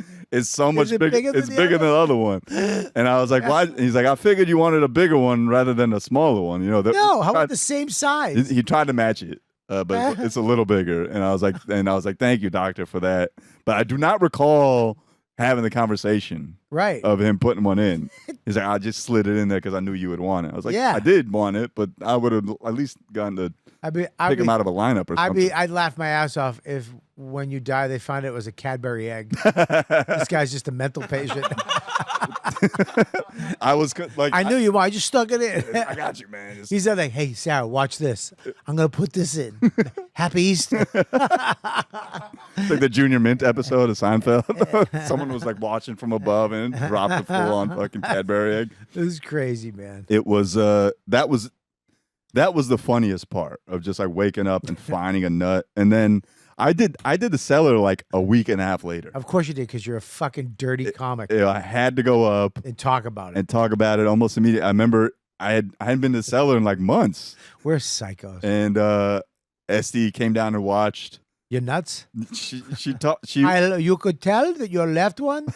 so much bigger. It's bigger than the other one. And I was like, why? And he's like, I figured you wanted a bigger one rather than a smaller one. You know? No, how about the same size? He tried to match it. But it's a little bigger, and I was like, thank you, doctor, for that. But I do not recall having the conversation Right. of him putting one in. He's like, I just slid it in there because I knew you would want it. I was like, Yeah. I did want it, but I would have at least gotten to pick him out of a lineup or something. I'd laugh my ass off if when you die they find it was a Cadbury egg. This guy's just a mental patient. I was like, I knew you. I just stuck it in. I got you, man. It's- He's like, hey, Sarah, watch this. I'm gonna put this in. Happy Easter. like the Junior Mint episode of Seinfeld. Someone was like watching from above and dropped the full on fucking Cadbury egg. This is crazy, man. It was that was the funniest part of just like waking up and finding a nut. And then I did the cellar like a week and a half later. Of course you did, because you're a fucking dirty comic. I had to go up And talk about it. and talk about it almost immediately. I remember I hadn't been to the cellar in like months. We're psychos. And SD came down and watched. You're nuts. She talked. You could tell that your left one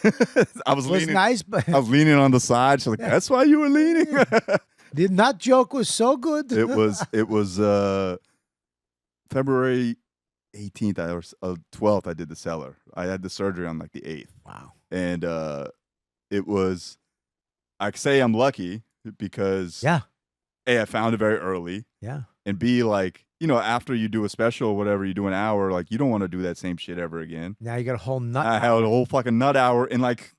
I was was leaning. nice, but I was leaning on the side. She's like, "That's why you were leaning." the nut joke was so good. It was February 18th or 12th. I did the cellar. I had the surgery on like the 8th, Wow. and it was. I say I'm lucky because Yeah. A, I found it very early, Yeah. and B, like, you know, after you do a special or whatever, you do an hour, like you don't want to do that same shit ever again. Now you got a whole nut. I had a whole fucking nut hour in like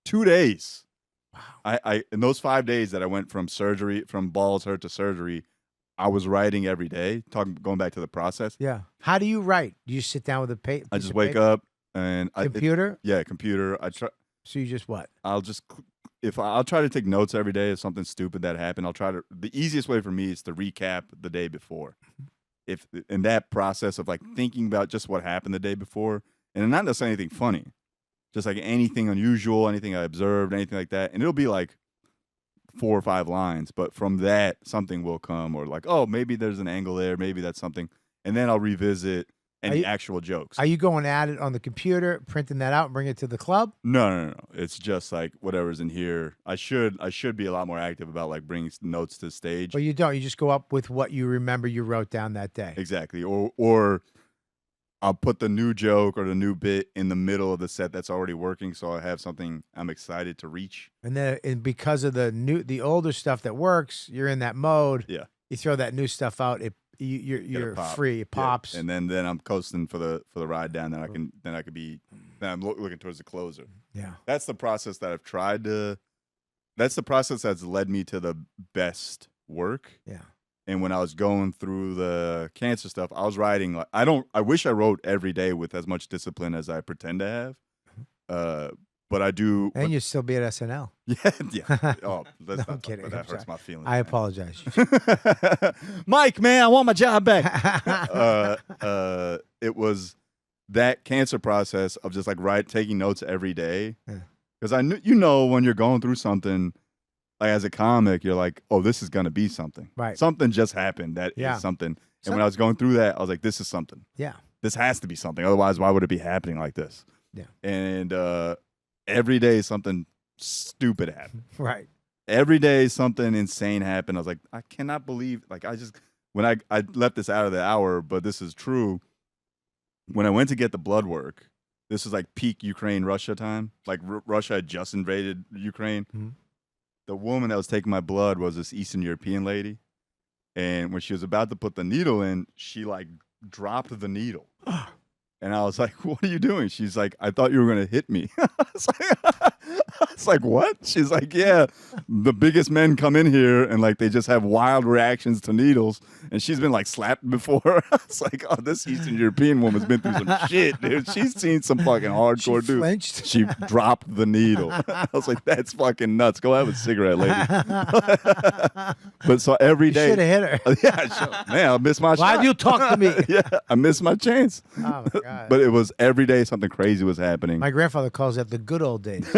2 days. Wow. I in those 5 days that I went from balls hurt to surgery, I was writing every day, going back to the process. Yeah. How do you write? Do you sit down with a paper? I just wake up and Computer? computer. So you just what? I'll try to take notes every day of something stupid that happened. The easiest way for me is to recap the day before. If in that process of like thinking about just what happened the day before, and not necessarily anything funny, just like anything unusual, anything I observed, anything like that, and it'll be like 4 or 5 lines, but from that something will come, or like, oh, maybe there's an angle there, maybe that's something, and then I'll revisit any actual jokes. Are you going at it on the computer, printing that out and bring it to the club? No. It's just like whatever's in here. I should be a lot more active about like bringing notes to the stage. But you don't. You just go up with what you remember you wrote down that day. Exactly. Or I'll put the new joke or the new bit in the middle of the set that's already working, so I have something I'm excited to reach. And then because of the older stuff that works, you're in that mode. Yeah. You throw that new stuff out, you're free. It pops. Yeah. And then I'm coasting for the ride down. Then I'm looking towards the closer. Yeah. That's the process that I've tried to. That's the process that's led me to the best work. Yeah. And when I was going through the cancer stuff, I was writing like I wish I wrote every day with as much discipline as I pretend to have. But I do. And you still be at SNL. Yeah. Oh, that's I'm not kidding. But I'm that hurts sorry. my feelings. I apologize. Mike, man, I want my job back. It was that cancer process of just like taking notes every day. Because I knew, when you're going through something, like as a comic, you're like, oh, this is gonna be something. Right. Something just happened that is something. And when I was going through that, I was like, this is something. Yeah. This has to be something. Otherwise, why would it be happening like this? Yeah. And every day something stupid happened. Right. Every day something insane happened. I was like, I cannot believe, like, when I left this out of the hour, but this is true. When I went to get the blood work, this was like peak Ukraine-Russia time. Like Russia had just invaded Ukraine. Mm-hmm. The woman that was taking my blood was this Eastern European lady. And when she was about to put the needle in, she like dropped the needle. And I was like, what are you doing? She's like, I thought you were going to hit me. I was like, what? She's like, yeah, the biggest men come in here and like they just have wild reactions to needles. And she's been like slapped before. I was like, oh, this Eastern European woman's been through some shit, dude. She's seen some fucking hardcore dude. Flinched. She dropped the needle. I was like, that's fucking nuts. Go have a cigarette, lady. But so every day. Should have hit her. Yeah, sure. Man, I missed my shot. Why'd you talk to me? Yeah, I missed my chance. Oh my God. But it was every day something crazy was happening. My grandfather calls that the good old days.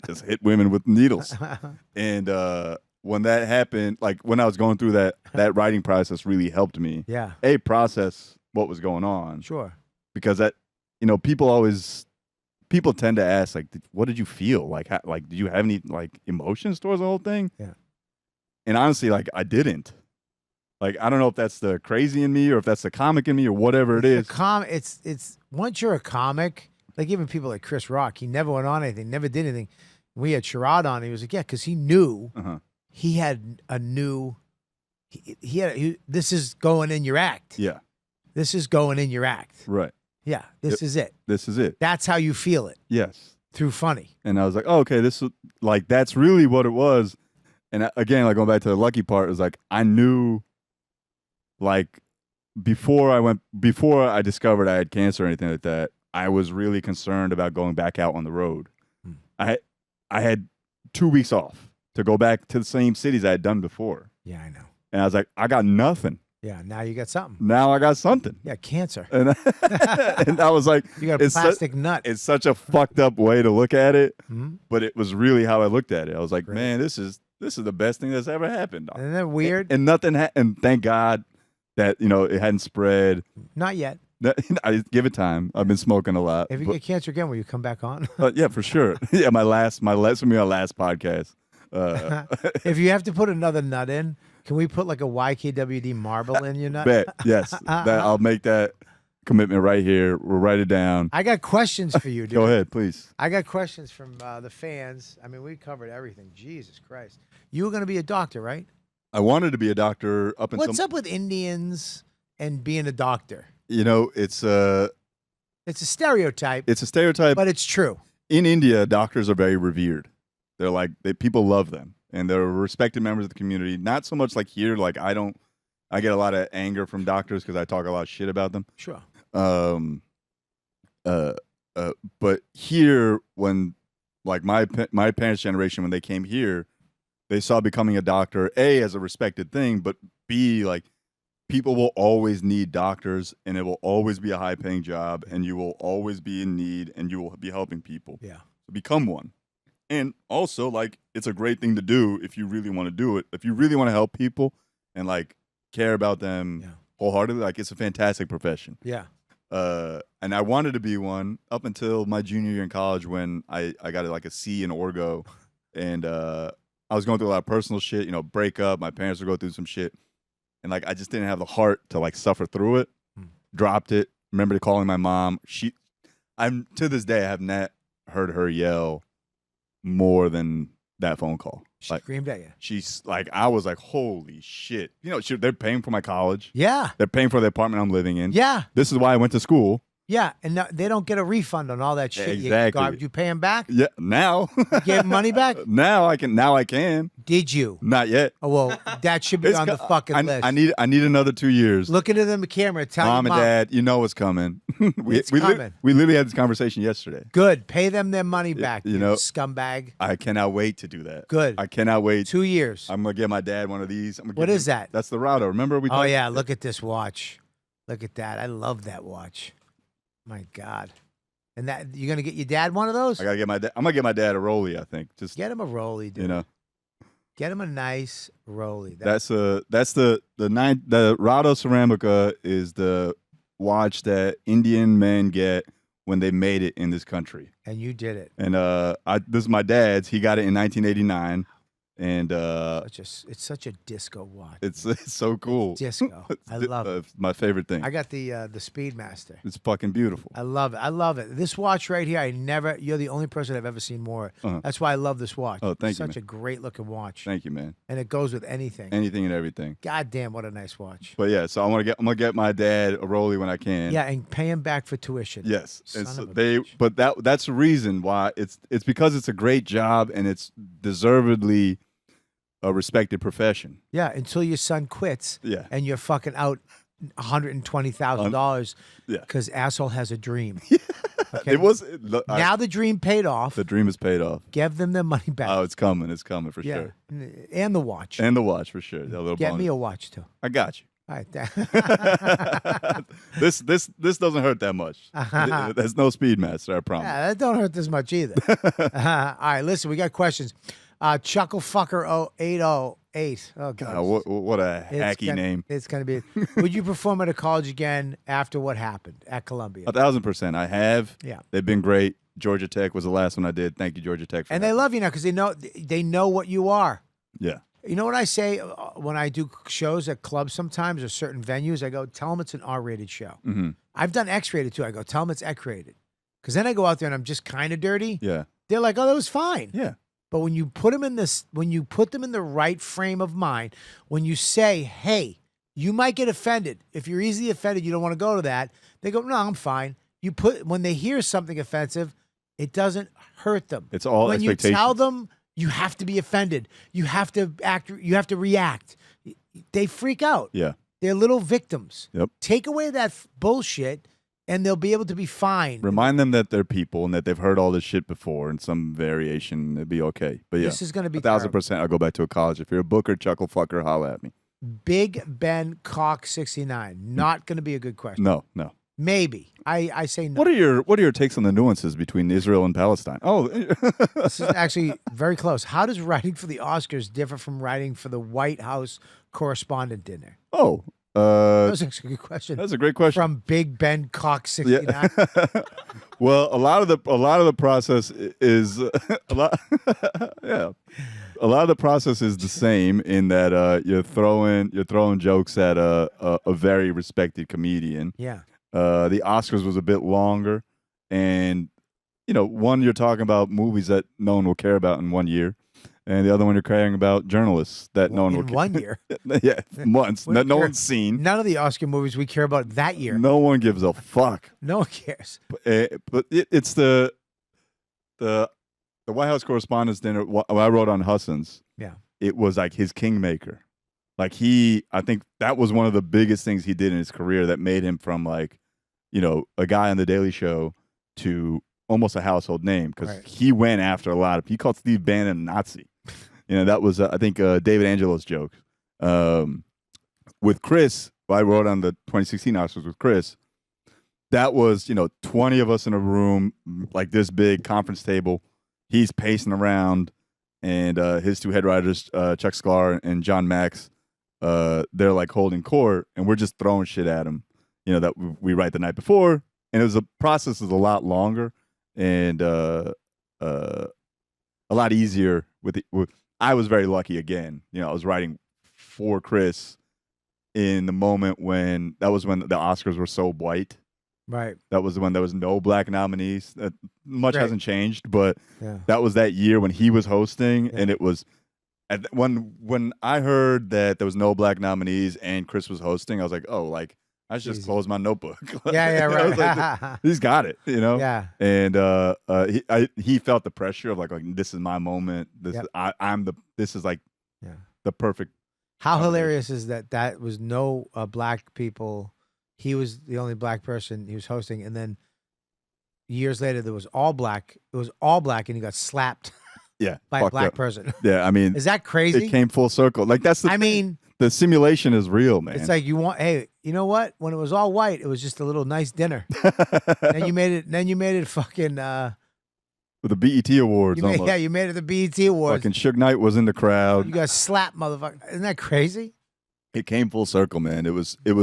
Just hit women with needles. And when that happened, like when I was going through that writing process really helped me. Yeah. Process what was going on. Sure. Because that, people tend to ask, like, what did you feel? Like, did you have any like emotions towards the whole thing? Yeah. And honestly, like, I didn't. Like, I don't know if that's the crazy in me or if that's the comic in me or whatever it is. It's once you're a comic, Like even people like Chris Rock, he never went on anything, never did anything. We had Sherrod on. He was like, yeah, because he knew he had a new. This is going in your act. Yeah. This is going in your act. Right. Yeah. This is it. This is it. That's how you feel it Yes. through funny. And I was like, oh, okay, this is like, that's really what it was. And again, like going back to the lucky part, is like, I knew, like, before I discovered I had cancer or anything like that, I was really concerned about going back out on the road. I had 2 weeks off to go back to the same cities I had done before. Yeah, I know. And I was like, I got nothing. Yeah, now you got something. Now I got something. Yeah, cancer. And, and I was like, You got a plastic nut. it's such a fucked up way to look at it, Mhm. but it was really how I looked at it. I was like, Great. man, this is the best thing that's ever happened. Isn't that weird? And nothing and thank God that, it hadn't spread. Not yet. I give it time. I've been smoking a lot. If you but- get cancer again, will you come back on? yeah, for sure. Yeah, my last podcast. If you have to put another nut in, can we put like a YKWD marble in your nut? Bet, yes. I'll make that commitment right here. We'll write it down. I got questions for you, dude. Go ahead, please. I got questions from the fans. I mean, we covered everything. Jesus Christ. You were going to be a doctor, right? I wanted to be a doctor up until What's up with Indians and being a doctor? it's a It's a stereotype, but it's true. in India, doctors are very revered. They're like people love them, and they're respected members of the community. Not so much like here. Like I get a lot of anger from doctors because I talk a lot of shit about them. Sure. But here, when like my parents' generation, when they came here, they saw becoming a doctor A as a respected thing, but B like people will always need doctors, and it will always be a high-paying job, and you will always be in need, and you will be helping people. Yeah. So become one. And also, like, it's a great thing to do if you really want to do it. If you really want to help people and like care about them wholeheartedly, like it's a fantastic profession. Yeah. And I wanted to be one up until my junior year in college when I got like a C in Orgo, and I was going through a lot of personal shit, break up. My parents were going through some shit, and like I just didn't have the heart to like suffer through it. Dropped it. Remember calling my mom. I'm to this day I have not heard her yell more than that phone call. She Like screamed at you. she's like, I was like, holy shit. They're paying for my college. Yeah. They're paying for the apartment I'm living in. Yeah. This is why I went to school. Yeah. And no, they don't get a refund on all that shit. Exactly. You pay them back? Yeah. Now. You gave money back? Now I can. Did you? Not yet. Oh, well, that should be It's on the co- fucking list. I need another 2 years. Look into the camera. Tell Mom your and Dad, you know what's coming. It's coming. We literally had this conversation yesterday. Good. Pay them their money back, you you know- scumbag. I cannot wait to do that. Good. I cannot wait. 2 years. I'm gonna get my dad one of these. What is that? That's the Rado. Remember we? Oh, talked- yeah. Look at this watch. Look at that. I love that watch. My God. And that you're going to get your dad one of those? I gotta get my dad. I'm gonna get my dad a Rolly. I think. Just Get him a Rolly, dude. Get him a nice Rolly. that's the Rado Ceramica is the watch that Indian men get when they made it in this country. And you did it. And this is my dad's. He got it in 1989, and It's such a disco watch. it's so cool. Disco. I love it. It's my favorite thing. I got the Speedmaster. It's fucking beautiful. I love it. I love it. This watch right here, you're the only person I've ever seen more. That's why I love this watch. Oh, thank you, Such man. a great looking watch. Thank you, man. And it goes with anything. Anything and everything. God damn, what a nice watch. But yeah, so I'm gonna get my dad a Rolly when I can. Yeah, and pay him back for tuition. Yes. Son And of so a bitch. but that's the reason why it's because it's a great job and it's deservedly a respected profession. Yeah, until your son quits. Yeah. And you're fucking out $120,000 Yeah. because asshole has a dream. Okay? It was Now the dream paid off. the dream is paid off. Give them their money back. Oh, it's coming for yeah. sure. And the watch. And the watch for sure. That little Get me bonus. a watch too. I got you. All right. This doesn't hurt that much. There's no Speedmaster, I promise. Yeah, that don't hurt this much either. All right, listen, we got questions. Chucklefucker 808. Oh god. What a hacky name. It's gonna be. Would you perform at a college again after what happened at Columbia? 1,000%. I have. Yeah. They've been great. Georgia Tech was the last one I did. Thank you, Georgia Tech. For And that. they love you now because they know what you are. Yeah. You know what I say when I do shows at clubs sometimes or certain venues? I go, tell them it's an R-rated show. Mm-hmm. I've done X-rated too. I go, tell them it's X-rated. Because then I go out there and I'm just kind of dirty. Yeah. They're like, oh, that was fine. Yeah. But when you put them in this, when you put them in the right frame of mind, when you say, hey, you might get offended. If you're easily offended, you don't want to go to that. They go, no, I'm fine. When they hear something offensive, it doesn't hurt them. It's all when expectations. you tell them you have to be offended, you have to act, you have to react. They freak out. Yeah. They're little victims. Yep. Take away that bullshit, and they'll be able to be fine. Remind them that they're people and that they've heard all this shit before in some variation. It'd be okay. But yeah, This is going to be 1,000%. I'll go back to a college. If you're a booker, chuckle fucker, holla at me. Big Ben Cock 69. Not going to be a good question. No. Maybe. I say no. What are your takes on the nuances between Israel and Palestine? Oh, This is actually very close. How does writing for the Oscars differ from writing for the White House correspondent dinner? That was actually a good question. That's a great question. From Big Ben Cock 69. Yeah. Well, a lot of the process is a lot. Yeah, a lot of the process is the same in that you're throwing jokes at a very respected comedian. Yeah. The Oscars was a bit longer, and one you're talking about movies that no one will care about in 1 year, and the other one you're caring about journalists that no one will In care. 1 year. Yeah, months We that no care- one's seen. None of the Oscar movies we care about that year. No one gives a fuck. No one cares. But it's the White House Correspondents' Dinner. What I wrote on Husson's. Yeah. It was like his kingmaker. Like I think that was one of the biggest things he did in his career that made him from like, a guy on the Daily Show to almost a household name because Right. he went after a lot of. He called Steve Bannon a Nazi. That was I think David Angelo's joke. With Chris, I wrote on the 2016 Oscars with Chris. That was 20 of us in a room like this big conference table. He's pacing around, and his two head writers, Chuck Sklar and John Max, they're like holding court, and we're just throwing shit at him. That we write the night before, and the process is a lot longer and a lot easier. I was very lucky again. I was writing for Chris in the moment when the Oscars were so white. Right. That was when there was no black nominees. Much Right. hasn't changed, but Yeah. that was that year when he was hosting, Yeah. and it was when I heard that there was no black nominees and Chris was hosting, I was like, oh, like I should just Easy. close my notebook. Yeah, I was right. like, he's got it, Yeah. And he felt the pressure of like this is my moment. This Yep. this is like Yeah. the perfect. How combination. hilarious is that was no black people. He was the only black person he was hosting. And then years later, there was all black. It was all black, and he got slapped Yeah, by a fucked black up. person. Yeah, I mean, Is that crazy? it came full circle. Like that's the. I mean, the simulation is real, man. it's like hey, you know what? When it was all white, it was just a little nice dinner. Then you made it fucking. With the BET Awards, You made, almost. yeah, you made it the BET Awards. Fucking Suge Knight was in the crowd. You got slapped, motherfucker. Isn't that crazy? It came full circle, man. It was. It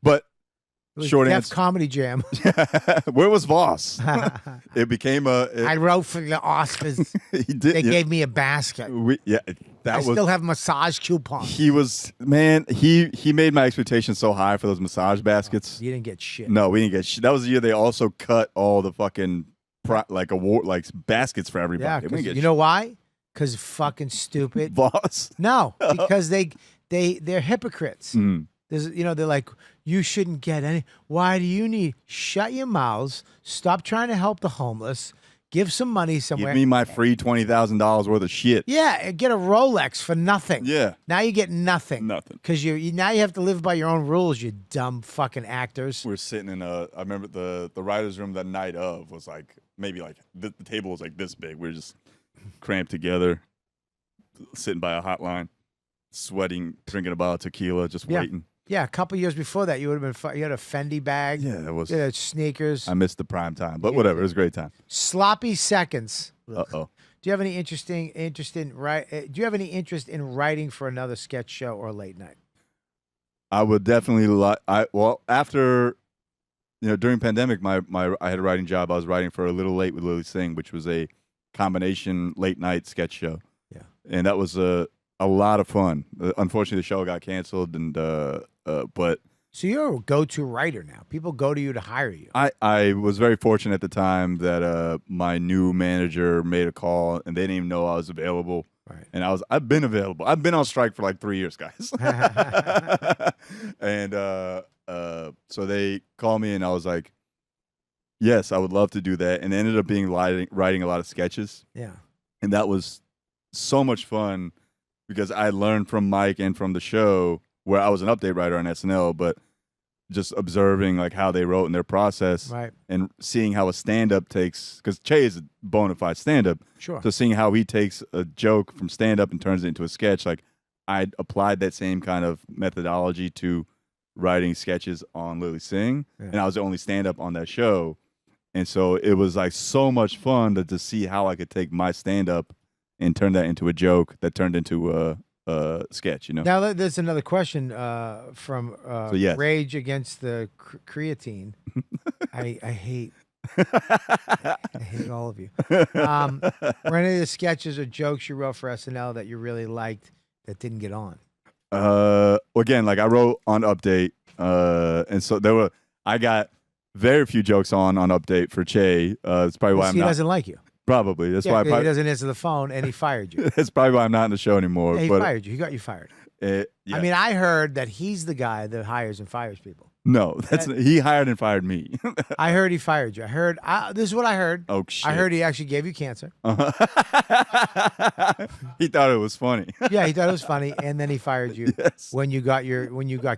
But was short Def answer. Comedy Jam. Where was Voss? I It became a. wrote for the Oscars. He did. They yeah, gave me a basket. that I was. still have massage coupons. He was man. He made my expectations so high for those massage baskets. You didn't get shit. No, we didn't get. That was the year they also cut all the fucking award baskets for everybody. Yeah, We didn't 'cause get you know why? Because fucking stupid. Voss. No, because they're hypocrites. Mm. They're like, you shouldn't get any. Why do you need? Shut your mouths. Stop trying to help the homeless. Give some money somewhere. Give me my free $20,000 worth of shit. Yeah, and get a Rolex for nothing. Yeah. Now you get nothing. Nothing. Because now you have to live by your own rules, you dumb fucking actors. We're sitting in I remember the writer's room the night of was like, maybe like, the table was like this big. We were just cramped together, sitting by a hotline, sweating, drinking a bottle of tequila, just Yeah. waiting. Yeah, a couple years before that, you would have been. You had a Fendi bag. Yeah, that was, You had sneakers. I missed the prime time, but whatever. It was a great time. Sloppy seconds. Uh-oh. Do you have any interest in writing for another sketch show or late night? I would definitely after, during pandemic, I had a writing job. I was writing for A Little Late with Lily Singh, which was a combination late night sketch show. Yeah. And that was a lot of fun. Unfortunately, the show got canceled, and but So you're a go-to writer now. People go to you to hire you. I was very fortunate at the time that my new manager made a call and they didn't even know I was available. Right. And I've been available. I've been on strike for like 3 years, guys. And so they called me and I was like, yes, I would love to do that. And it ended up being writing a lot of sketches. Yeah. And that was so much fun because I learned from Mike and from the show where I was an update writer on SNL, but just observing like how they wrote in their process Right. and seeing how a stand-up takes, because Che is a bona fide stand-up. Sure. So seeing how he takes a joke from stand-up and turns it into a sketch, like I applied that same kind of methodology to writing sketches on Lily Singh, and I was the only stand-up on that show. And so it was like so much fun to see how I could take my stand-up and turn that into a joke that turned into a sketch, you know? Now there's another question from yes. Rage Against the Creatine. I hate I hate all of you. Were any of the sketches or jokes you wrote for SNL that you really liked that didn't get on? Again, like I wrote on Update, and so I got very few jokes on Update for Che. It's probably why I'm he not. doesn't like you. Probably. That's Yeah, why he doesn't answer the phone and he fired you. That's probably why I'm not in the show anymore. Yeah, he but fired you. He got you fired. Yeah. I mean, I heard that he's the guy that hires and fires people. No, he hired and fired me. I heard he fired you. I heard this is what I heard. Oh shit! I heard he actually gave you cancer. He thought it was funny. Yeah, he thought it was funny, and then he fired you when you got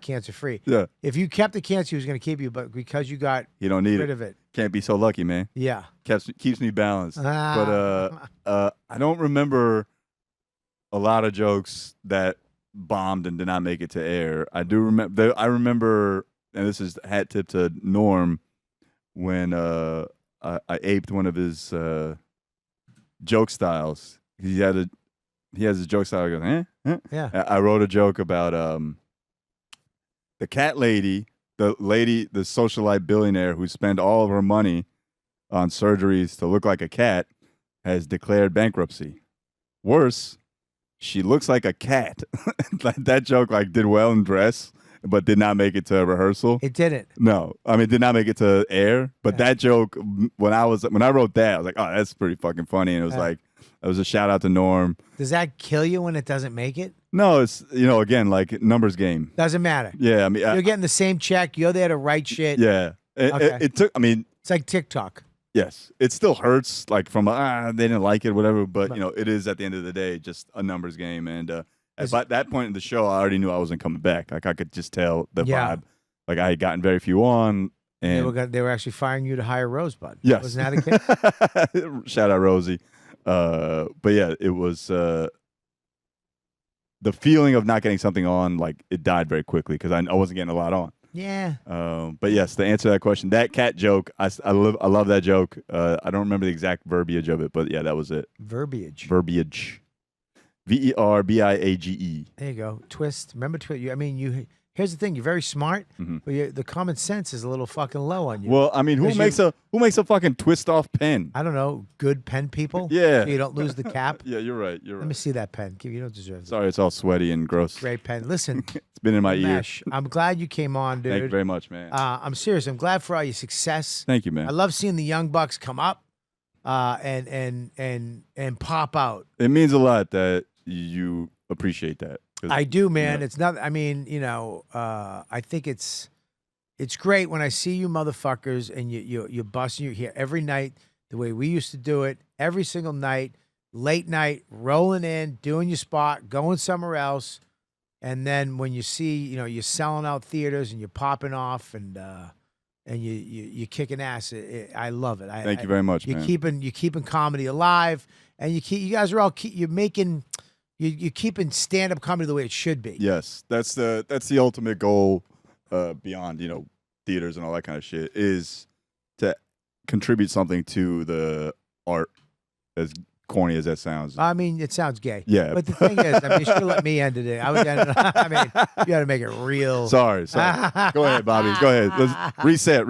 cancer free. Yeah. If you kept the cancer, he was going to keep you, but because you got You don't need rid of it. Can't be so lucky, man. Yeah. Keeps me balanced. But I don't remember a lot of jokes that bombed and did not make it to air. I do remember. I remember, and this is hat tip to Norm, when I aped one of his joke styles. He has his joke style. He goes, eh? Yeah. I wrote a joke about the cat lady, the socialite billionaire who spent all of her money on surgeries to look like a cat, has declared bankruptcy. Worse, she looks like a cat. That joke did well in dress, but did not make it to rehearsal. It didn't. No, I mean, did not make it to air. But that joke, when I wrote that, I was like, oh, that's pretty fucking funny. And it was it was a shout out to Norm. Does that kill you when it doesn't make it? No, it's again numbers game. Doesn't matter. Yeah, I mean, you're getting the same check. You're there to write shit. Yeah, it took. I mean, it's like TikTok. Yes, it still hurts, from they didn't like it, whatever. But it is at the end of the day just a numbers game. And at that point in the show, I already knew I wasn't coming back. I could just tell the vibe. I had gotten very few on, and they were actually firing you to hire Rosebud. Yes, wasn't that a kid? Shout out Rosie. But yeah, it was the feeling of not getting something on. It died very quickly because I wasn't getting a lot on. Yeah. But yes, to answer that question, that cat joke, I love that joke. I don't remember the exact verbiage of it, but yeah, that was it. Verbiage. Verbiage. Verbiage. There you go. Twist. Remember twist. Here's the thing. You're very smart, but the common sense is a little fucking low on you. Well, I mean, who makes a fucking twist off pen? I don't know. Good pen people. Yeah. So you don't lose the cap. Yeah, you're right. Let me see that pen. You don't deserve it. Sorry, it's all sweaty and gross. Great pen. Listen. It's been in my ear. Nimesh, I'm glad you came on, dude. Thank you very much, man. I'm serious. I'm glad for all your success. Thank you, man. I love seeing the young bucks come up, and pop out. It means a lot that you appreciate that. I do, man. It's not. I mean, I think it's great when I see you motherfuckers and you're busting your here every night the way we used to do it every single night, late night, rolling in, doing your spot, going somewhere else, and then when you see you're selling out theaters and you're popping off and you're kicking ass. I love it. Thank you very much, man. You're keeping comedy alive, and you guys are all you're keeping stand-up comedy the way it should be. Yes, that's the ultimate goal, beyond theaters and all that kind of shit, is to contribute something to the art. As corny as that sounds. I mean, it sounds gay. Yeah, but the thing is, you should have let me end it. I mean, you got to make it real. Sorry. Go ahead, Bobby. Go ahead. Let's reset.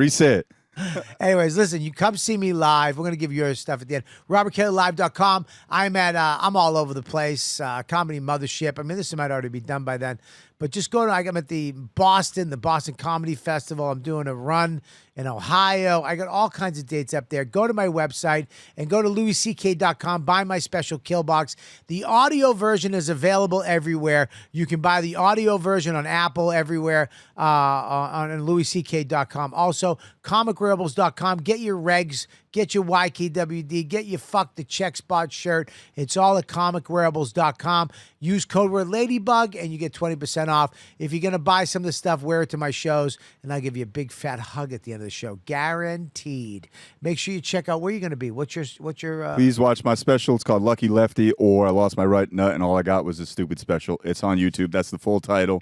Anyways, listen, you come see me live. We're going to give you your stuff at the end. RobertKellyLive.com. I'm all over the place. Comedy Mothership. I mean, this might already be done by then. But just go to, I'm at the Boston Comedy Festival. I'm doing a run in Ohio. I got all kinds of dates up there. Go to my website and go to louisck.com. Buy my special kill box. The audio version is available everywhere. You can buy the audio version on Apple everywhere, on louisck.com. Also, comicrebels.com. Get your regs. Get your YKWD. Get your Fuck the Check Spot shirt. It's all at comicrebels.com. Use code word Ladybug and you get 20% off. If you're going to buy some of the stuff, wear it to my shows and I'll give you a big fat hug at the end of the show. Guaranteed. Make sure you check out where you're going to be. What's your Please watch my special. It's called Lucky Lefty, or I Lost My Right Nut and All I Got Was a Stupid Special. It's on YouTube. That's the full title.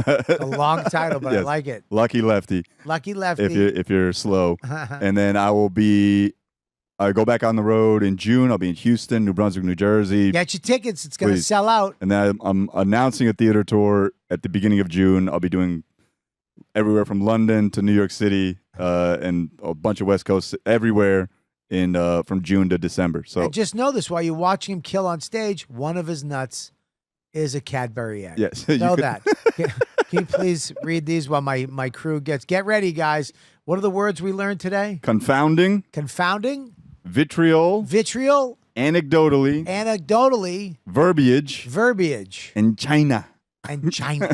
a long title, but I Yes. like it. Lucky Lefty. Lucky Lefty. If you're slow. And then I go back on the road in June. I'll be in Houston, New Brunswick, New Jersey. Get your tickets. It's going to Please. sell out. And then I'm announcing a theater tour at the beginning of June. I'll be doing everywhere from London to New York City and a bunch of West Coast, everywhere from June to December. So And just know this, while you're watching him kill on stage, one of his nuts is a Cadbury egg. yes, Know that. Can you please read these while my crew get ready, guys? What are the words we learned today? Confounding, Confounding, vitriol, vitriol, anecdotally, anecdotally, verbiage, and China. and China.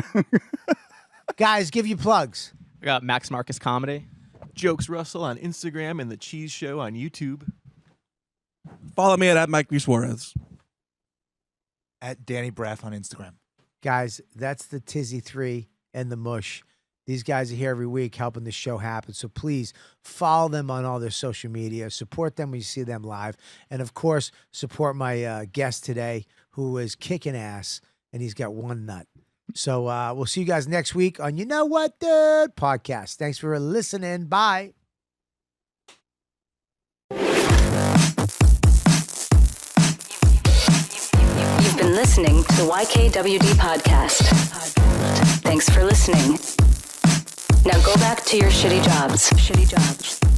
Guys, give you plugs. I got Max Marcus Comedy. Jokes Russell on Instagram and The Cheese Show on YouTube. Follow me at Mike B. Suarez. At Danny Braff on Instagram. Guys, that's the Tizzy 3 and the Mush. These guys are here every week helping the show happen. So please follow them on all their social media. Support them when you see them live. And, of course, support my guest today who is kicking ass, and he's got one nut. So we'll see you guys next week on You Know What, Dude podcast. Thanks for listening. Bye. You've been listening to the YKWD podcast. Thanks for listening. Now go back to your shitty jobs.